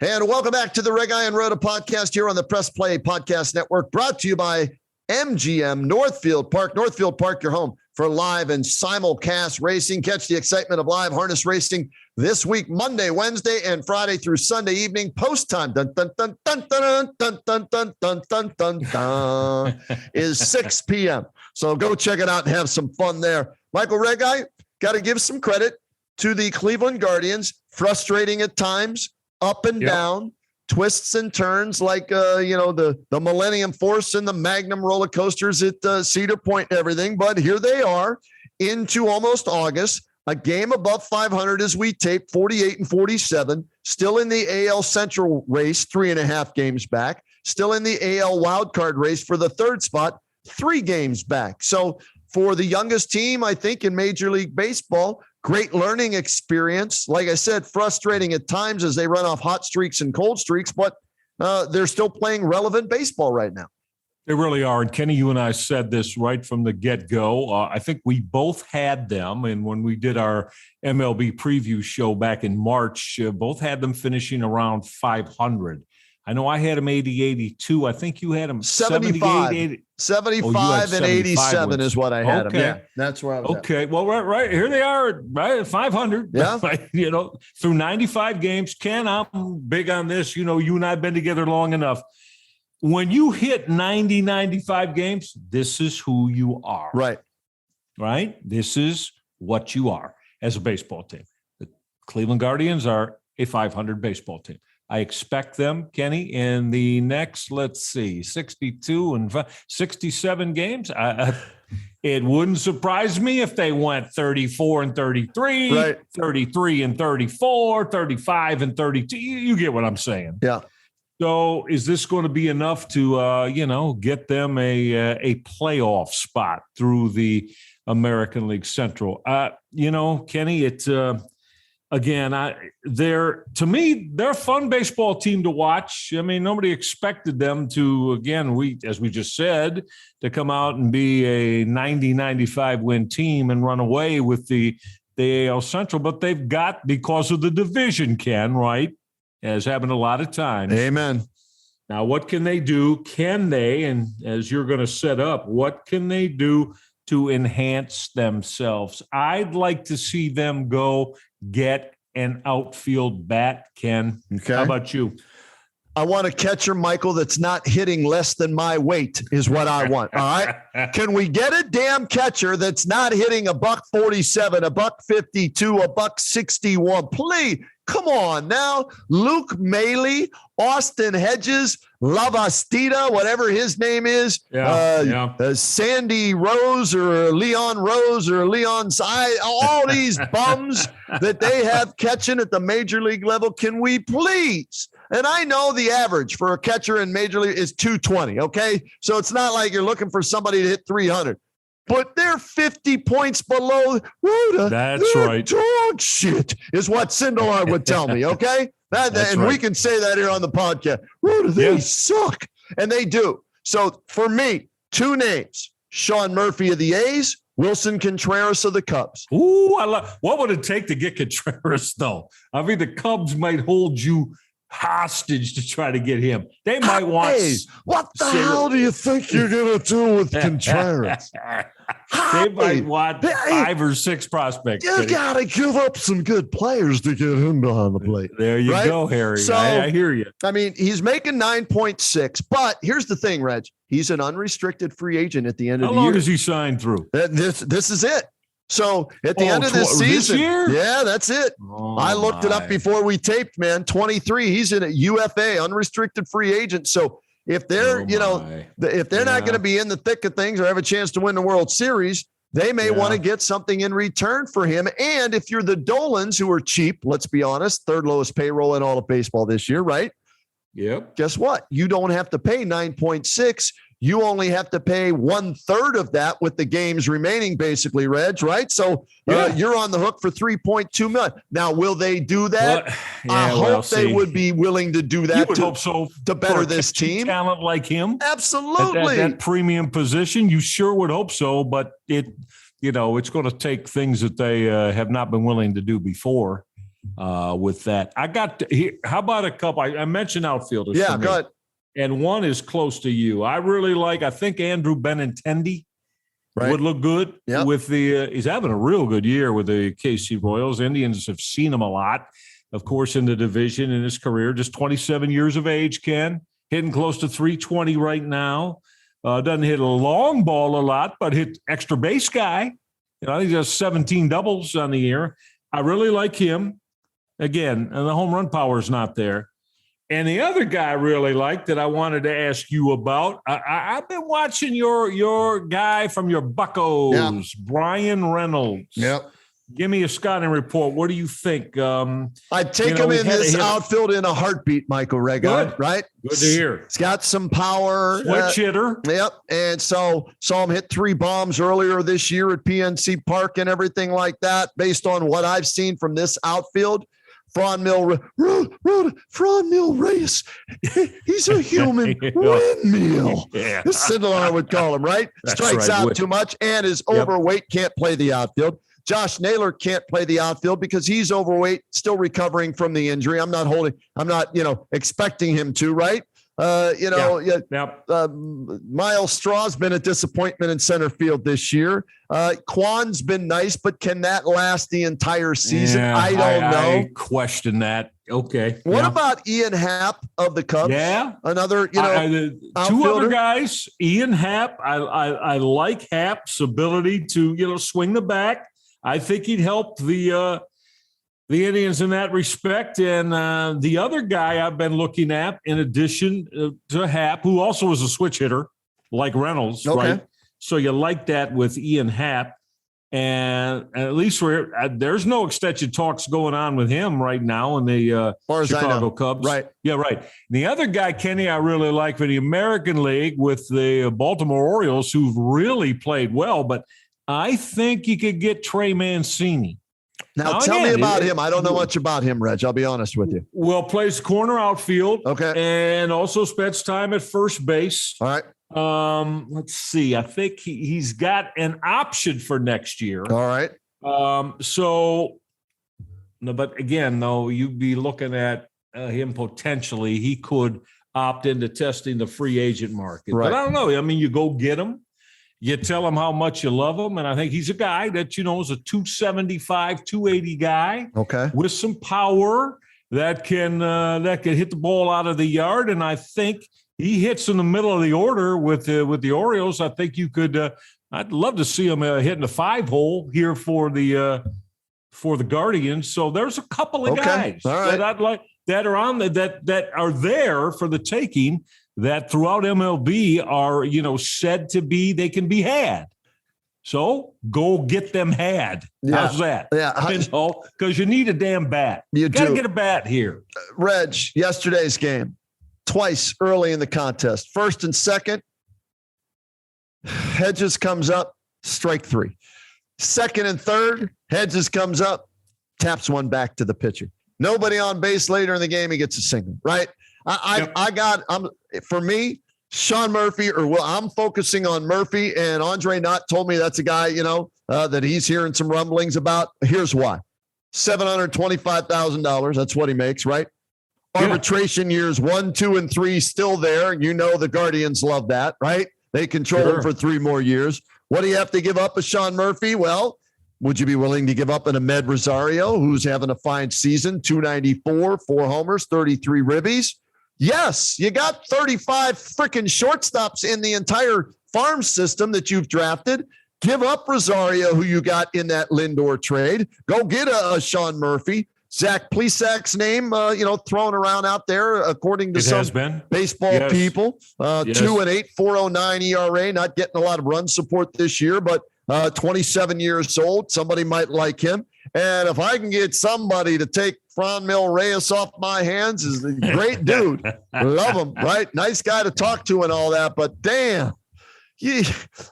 And welcome back to the Reg Guy and Rhoda podcast here on the Press Play Podcast Network, brought to you by MGM Northfield Park. Northfield Park, your home for live and simulcast racing. Catch the excitement of live harness racing this week, Monday, Wednesday, and Friday through Sunday evening. Post time dun, dun, dun, dun, dun, dun, dun, dun, dun, dun, dun, dun, is 6 p.m. So go check it out and have some fun there. Michael Regai, got to give some credit to the Cleveland Guardians. Frustrating at times, up and down, twists and turns like, the Millennium Force and the Magnum roller coasters at Cedar Point and everything. But here they are into almost August, a game above 500 as we tape, 48-47, still in the AL Central race, 3.5 games back, still in the AL wildcard race for the third spot, 3 games back. So for the youngest team, I think, in Major League Baseball, great learning experience. Like I said, frustrating at times as they run off hot streaks and cold streaks, but they're still playing relevant baseball right now. They really are. And Kenny, you and I said this right from the get-go. I think we both had them. And when we did our MLB preview show back in March, both had them finishing around 500. I know I had them 80-82. I think you had them 75. 75 and 87 is what I had them. Yeah, that's where I was at. Well, right. Here they are, right at 500. Yeah. Through 95 games. Ken, I'm big on this. You and I have been together long enough. When you hit 90, 95 games, this is who you are. Right? This is what you are as a baseball team. The Cleveland Guardians are a 500 baseball team. I expect them, Kenny, in the next, 62 and 67 games. It wouldn't surprise me if they went 34-33, 33-34, 35-32. You get what I'm saying. Yeah. So is this going to be enough to, get them a playoff spot through the American League Central? Kenny, it's they're a fun baseball team to watch. I mean, nobody expected them to, as we just said, to come out and be a 90-95 win team and run away with the AL Central, but they've got, because of the division, Ken, right? As happened a lot of times. Amen. Now, what can they do? Can they, and as you're going to set up, what can they do to enhance themselves? I'd like to see them go get an outfield bat, Ken. Okay. How about you? I want a catcher, Michael, that's not hitting less than my weight is what I want. All right. Can we get a damn catcher that's not hitting $147, $152, $161? Please. Come on now. Luke Maile, Austin Hedges, Lavastida, whatever his name is. Sandy Rose or Leon Rose or Leon Sy, all these bums that they have catching at the major league level. Can we please? And I know the average for a catcher in major league is 220. Okay. So it's not like you're looking for somebody to hit 300. But they're 50 points below. That's right. Dog shit is what Sindelar would tell me. Okay. We can say that here on the podcast. They suck. And they do. So for me, two names: Sean Murphy of the A's, Wilson Contreras of the Cubs. Ooh, what would it take to get Contreras, though? I mean, the Cubs might hold you hostage to try to get him. They might want. Hey, what the hell do you think you're going to do with Contreras? They might want 5 or 6 prospects. You got to give up some good players to get him behind the plate. There you go, Harry. So, I hear you. I mean, he's making 9.6, but here's the thing, Reg. He's an unrestricted free agent at the end of the year. How long does he sign through? This is it. So at the end of this season, yeah, that's it. I looked it up before we taped, man. 23. He's in a UFA, unrestricted free agent. So if they're, if they're not going to be in the thick of things or have a chance to win the World Series, they may want to get something in return for him. And if you're the Dolans, who are cheap, let's be honest, third lowest payroll in all of baseball this year, right? Yep. Guess what? You don't have to pay 9.6. You only have to pay 1/3 of that with the games remaining, basically, Reg, right? So you're on the hook for $3.2 million. Now, will they do that? I hope they would be willing to do that. You would hope so. To better this team. Talent like him. Absolutely. At that premium position, you sure would hope so, but it's going to take things that they have not been willing to do before with that. How about a couple? I mentioned outfielders. Yeah, go ahead. And one is close to you. I think Andrew Benintendi would look good with he's having a real good year with the KC Royals. Indians have seen him a lot, of course, in the division in his career. Just 27 years of age, Ken, hitting close to 320 right now. Doesn't hit a long ball a lot, but hit extra base guy. He does 17 doubles on the year. I really like him. Again, and the home run power is not there. And the other guy I really like that I wanted to ask you about, I've been watching your guy from your Buccos, Brian Reynolds. Yep. Give me a scouting report. What do you think? I'd take him in this outfield in a heartbeat, Michael Regan, right? Good to hear. He's got some power. Switch hitter. Yep. And so saw him hit 3 bombs earlier this year at PNC Park and everything like that, based on what I've seen from this outfield. Franmil Reyes. He's a human windmill. Sindelar would call him, right? Strikes out too much and is overweight, can't play the outfield. Josh Naylor can't play the outfield because he's overweight, still recovering from the injury. I'm not expecting him to, right? Miles Straw's been a disappointment in center field this year. Kwan's been nice, but can that last the entire season? I don't know. I question that. Okay. What about Ian Happ of the Cubs? Yeah. Another, two other guys. Ian Happ. I like Happ's ability to, swing the bat. I think he'd help the Indians in that respect. And the other guy I've been looking at, in addition to Happ, who also is a switch hitter like Reynolds, right? So you like that with Ian Happ. And at least there's no extension talks going on with him right now in the Chicago Cubs. Right. Yeah, right. And the other guy, Kenny, I really like for the American League with the Baltimore Orioles, who've really played well, but I think you could get Trey Mancini. Now tell me about him. I don't know much about him, Reg. I'll be honest with you. Well, plays corner outfield. Okay. And also spends time at first base. All right. Let's see. I think he's got an option for next year. All right. But again, though, you'd be looking at him potentially. He could opt into testing the free agent market. Right. But I don't know. I mean, you go get him. You tell him how much you love him. And I think he's a guy that, is a 275, 280 guy. Okay. With some power that can hit the ball out of the yard. And I think he hits in the middle of the order with the Orioles. I think you could. I'd love to see him hitting the 5-hole here for the Guardians. So there's a couple of guys that I'd like that are on that are there for the taking. That throughout MLB are said to be they can be had. So go get them had. Yeah. How's that? Yeah, because you need a damn bat. You got to do. get a bat here. Reg, yesterday's game. Twice early in the contest. First and second, Hedges comes up, strike 3. Second and third, Hedges comes up, taps one back to the pitcher. Nobody on base later in the game, he gets a single, right? For me, Sean Murphy, I'm focusing on Murphy, and Andre Knott told me that's a guy, that he's hearing some rumblings about. Here's why. $725,000. That's what he makes, right? Arbitration years 1, 2, and 3 still there. The Guardians love that, right? They control him for 3 more years. What do you have to give up with Sean Murphy? Well, would you be willing to give up an Ahmed Rosario, who's having a fine season, 294, 4 homers, 33 ribbies? Yes, you got 35 freaking shortstops in the entire farm system that you've drafted. Give up Rosario, who you got in that Lindor trade. Go get a Sean Murphy. Zach Plesac's name, thrown around out there, according to some baseball people. 2-8, 4.09 ERA, not getting a lot of run support this year, but 27 years old. Somebody might like him. And if I can get somebody to take Franmil Reyes off my hands, is a great dude. Love him, right? Nice guy to talk to and all that. But damn, you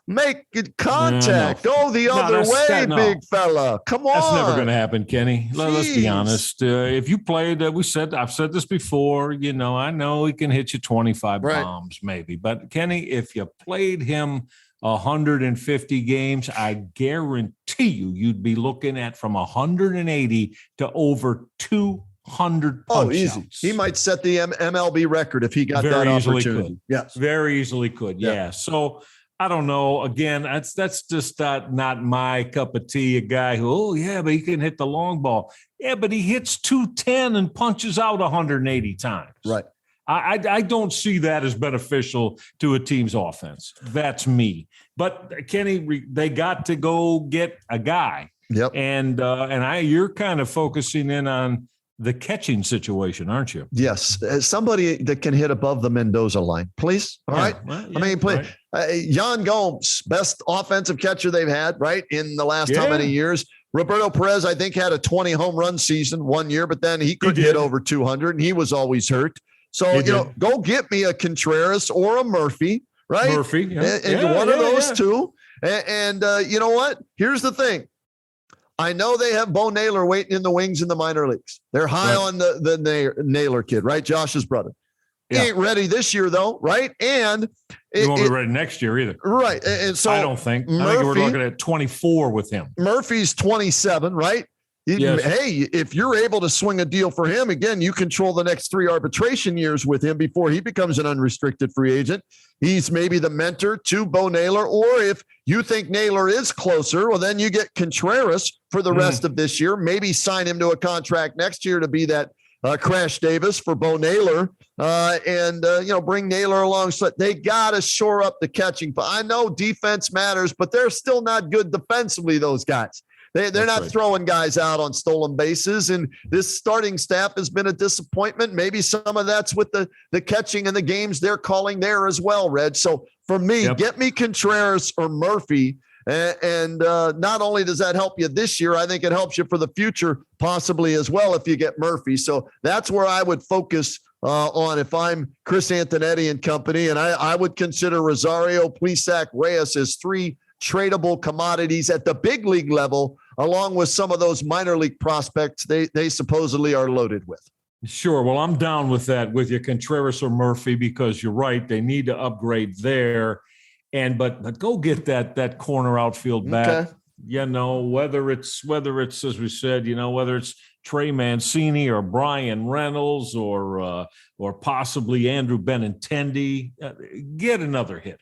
make contact. Go the other way, big fella. Come on. That's never going to happen, Kenny. Let's be honest. If you played, I've said this before, I know he can hit you 25 bombs maybe. But Kenny, if you played him 150 games, I guarantee you'd be looking at from 180 to over 200 punch easy. outs. He might set the MLB record if he got that opportunity. Yes, very easily could. Yeah. So I don't know. Again, that's just not my cup of tea. A guy who, but he can hit the long ball. Yeah, but he hits 210 and punches out 180 times. Right. I don't see that as beneficial to a team's offense. That's me. But Kenny, they got to go get a guy. Yep. And you're kind of focusing in on the catching situation, aren't you? Yes. Somebody that can hit above the Mendoza line, please. All right. Well, please. Right. Yan Gomes, best offensive catcher they've had, right, in the last how many years? Roberto Perez, I think, had a 20 home run season one year, but then he couldn't hit over 200, and he was always hurt. So, go get me a Contreras or a Murphy, right? Murphy. And one of those two. And you know what? Here's the thing. I know they have Bo Naylor waiting in the wings in the minor leagues. They're high on the Naylor kid, right? Josh's brother. He ain't ready this year, though, right? And he won't be ready next year either. Right. And so I don't think. I think we're looking at 24 with him. Murphy's 27, right? Yes. Hey, if you're able to swing a deal for him, again, you control the next 3 arbitration years with him before he becomes an unrestricted free agent. He's maybe the mentor to Bo Naylor, or if you think Naylor is closer, well, then you get Contreras for the rest of this year. Maybe sign him to a contract next year to be that Crash Davis for Bo Naylor, and bring Naylor along. So they got to shore up the catching. But I know defense matters, but they're still not good defensively, those guys. They're not throwing guys out on stolen bases, and this starting staff has been a disappointment. Maybe some of that's with the catching and the games they're calling there as well, Reg. So for me, get me Contreras or Murphy. And not only does that help you this year, I think it helps you for the future possibly as well if you get Murphy. So that's where I would focus on if I'm Chris Antonetti and company. And I would consider Rosario, Plesac, Reyes as 3 tradable commodities at the big league level, along with some of those minor league prospects they supposedly are loaded with. Sure. Well, I'm down with that with you, Contreras or Murphy, because you're right. They need to upgrade there. But go get that corner outfield bat. Okay. You know, whether it's as we said, you know, whether it's Trey Mancini or Brian Reynolds or possibly Andrew Benintendi, get another hitter.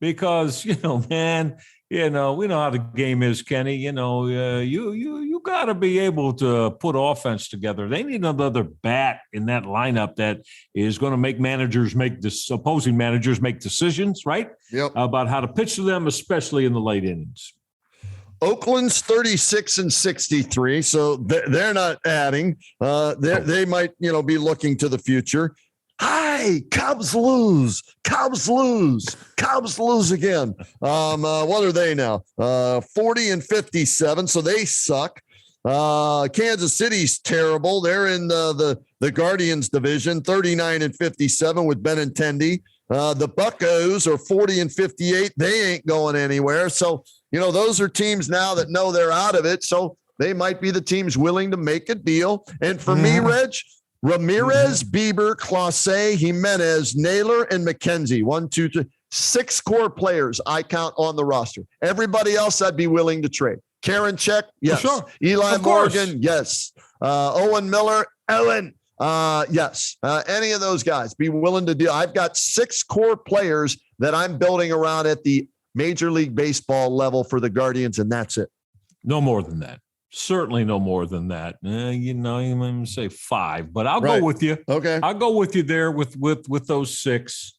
Because, you know, man, you know, we know how the game is, Kenny. You know, you got to be able to put offense together. They need another bat in that lineup that is going to make opposing managers make decisions, right? Yep. About how to pitch to them, especially in the late innings. Oakland's 36-63, so they're not adding. They might, you know, be looking to the future. Hi, Cubs lose again. What are they now? 40-57, so they suck. Kansas City's terrible. They're in the Guardians division, 39-57 with Benintendi. The Buccos are 40-58. They ain't going anywhere. So, you know, those are teams now that know they're out of it. So they might be the teams willing to make a deal. And for me, Reg, Ramirez, Bieber, Clase, Jimenez, Naylor, and McKenzie. 1, 2, 3, 6 core players I count on the roster. Everybody else I'd be willing to trade. Karen Check, yes. Sure. Eli Morgan, yes. Owen Miller, yes. Any of those guys be willing to do. I've got 6 core players that I'm building around at the Major League Baseball level for the Guardians, and that's it. No more than that. Certainly no more than that. You know, you might say 5, but I'll go with you. Okay. I'll go with you there with those 6.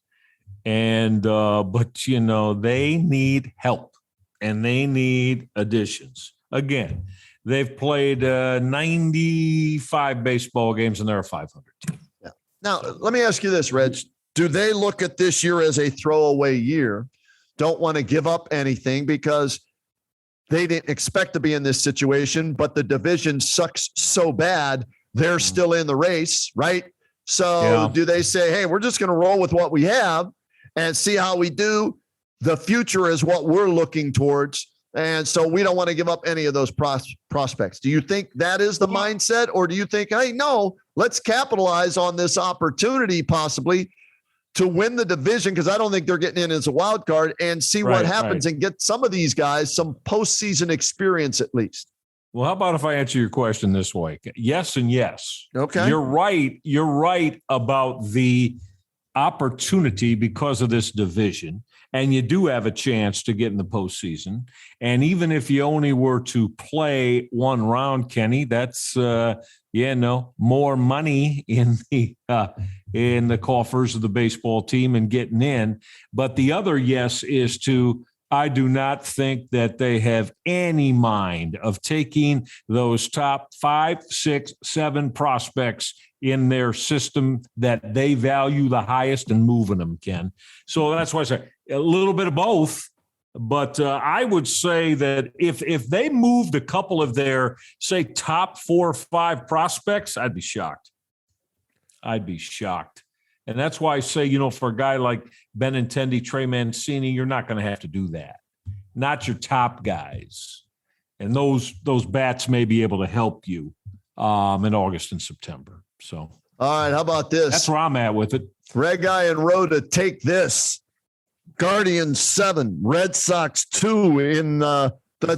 And but you know, they need help and they need additions. Again, they've played 95 baseball games and they're a 500 team. Yeah. Now, let me ask you this, Reg. Do they look at this year as a throwaway year? Don't want to give up anything because they didn't expect to be in this situation, but the division sucks so bad, they're still in the race, right? So do they say, hey, we're just going to roll with what we have and see how we do? The future is what we're looking towards. And so we don't want to give up any of those prospects. Do you think that is the mindset? Or do you think, hey, no, let's capitalize on this opportunity possibly to win the division, because I don't think they're getting in as a wild card, and see what happens and get some of these guys some postseason experience at least. Well, how about if I answer your question this way? Yes and yes. Okay. You're right. You're right about the opportunity because of this division, and you do have a chance to get in the postseason. And even if you only were to play one round, Kenny, that's more money in the coffers of the baseball team and getting in. But the other yes is I do not think that they have any mind of taking those top 5, 6, 7 prospects in their system that they value the highest and moving them, Ken. So that's why I say a little bit of both. But I would say that if they moved a couple of their, say, top 4 or 5 prospects, I'd be shocked. And that's why I say, you know, for a guy like Benintendi, Trey Mancini, you're not going to have to do that. Not your top guys. And those bats may be able to help you in August and September. So, all right, how about this? That's where I'm at with it. Red Guy and Rhoda, take this. Guardians 7, Red Sox 2 in the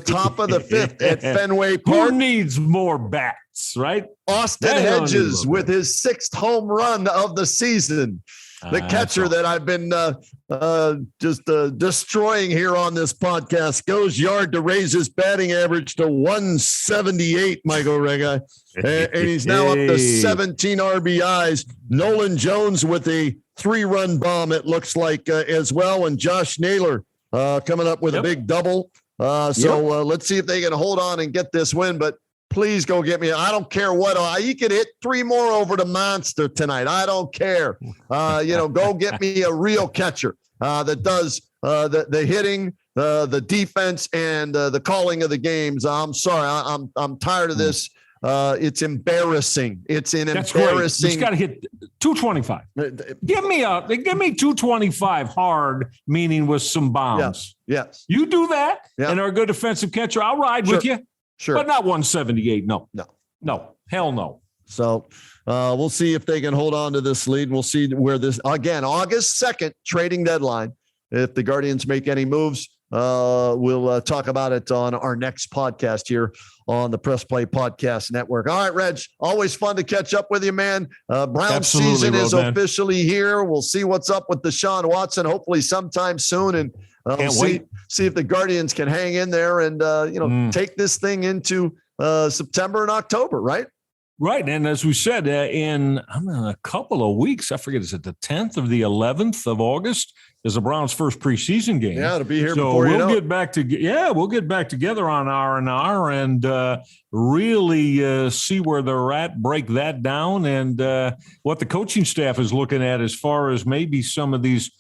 top of the 5th at Fenway Park. Who needs more bats, right? Austin Hedges with his 6th home run of the season. The catcher that I've been destroying here on this podcast goes yard to raise his batting average to 178, Michael Rega. And he's now up to 17 RBIs. Nolan Jones with a 3-run bomb, it looks like, as well. And Josh Naylor coming up with a big double. Let's see if they can hold on and get this win. But please go get me. I don't care what. You could hit 3 more over the monster tonight. I don't care. Go get me a real catcher that does the hitting the defense and the calling of the games. I'm sorry. I'm tired of this. It's embarrassing. It's an That's embarrassing. It's got to hit 225. Give me 225 hard, meaning with some bombs. Yes. You do that and are a good defensive catcher. I'll ride with you. Sure. But not 178. No. Hell no. So we'll see if they can hold on to this lead. We'll see where this, again, August 2nd, trading deadline. If the Guardians make any moves, we'll talk about it on our next podcast here on the Press Play Podcast Network. All right, Reg, always fun to catch up with you, man. Browns season is officially here. We'll see what's up with Deshaun Watson, hopefully sometime soon. And see if the Guardians can hang in there and, take this thing into September and October, right? Right. And as we said, in a couple of weeks, I forget, is it the 10th or the 11th of August is the Browns' first preseason game. Yeah, to be here so before we'll get back we'll get back together on R&R and really see where they're at, break that down, and what the coaching staff is looking at as far as maybe some of these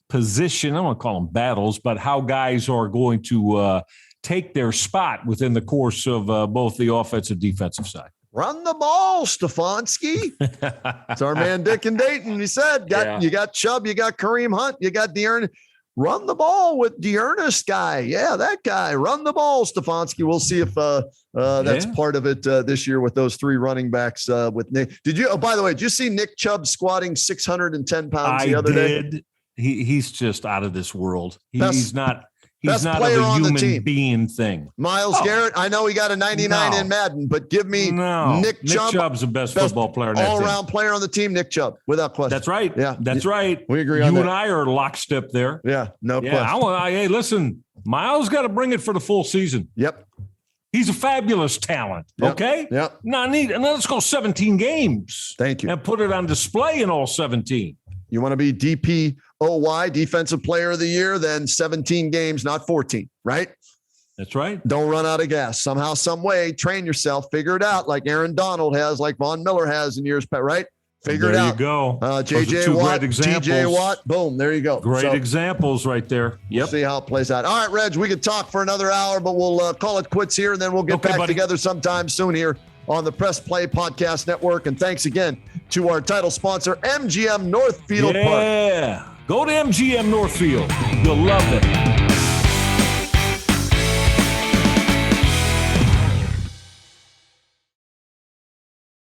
position, I don't want to call them battles, but how guys are going to take their spot within the course of both the offensive and defensive side. Run the ball, Stefanski. It's our man Dick and Dayton. He said, you got Chubb, you got Kareem Hunt, you got De'Ernest. Run the ball with De'Ernest guy. Yeah, that guy. Run the ball, Stefanski. We'll see if that's part of it this year with those three running backs with Nick. By the way, did you see Nick Chubb squatting 610 pounds the other day? He's just out of this world. He's not Best not player a on the human team. being thing. Miles Garrett, I know he got a 99 in Madden, but give me Nick Chubb. Nick Chubb's the best football player in that team. All-around player on the team, Nick Chubb, without question. That's right. Yeah, that's right. We agree on that. You and I are lockstep there. Yeah, no question. Hey, listen, Miles got to bring it for the full season. Yep. He's a fabulous talent. Yep. Okay. Yep. Now let's go 17 games. Thank you. And put it on display in all 17. You want to be DPOY, Defensive Player of the Year, then 17 games, not 14, right? That's right. Don't run out of gas. Somehow, some way, train yourself, figure it out like Aaron Donald has, like Von Miller has in years past, right? Figure it out. There you go. JJ Watt, TJ Watt, boom, there you go. Great examples right there. Yep. We'll see how it plays out. All right, Reg, we could talk for another hour, but we'll call it quits here, and then we'll get back together sometime soon here on the Press Play Podcast Network. And thanks again to our title sponsor, MGM Northfield Park. Yeah. Go to MGM Northfield. You'll love it.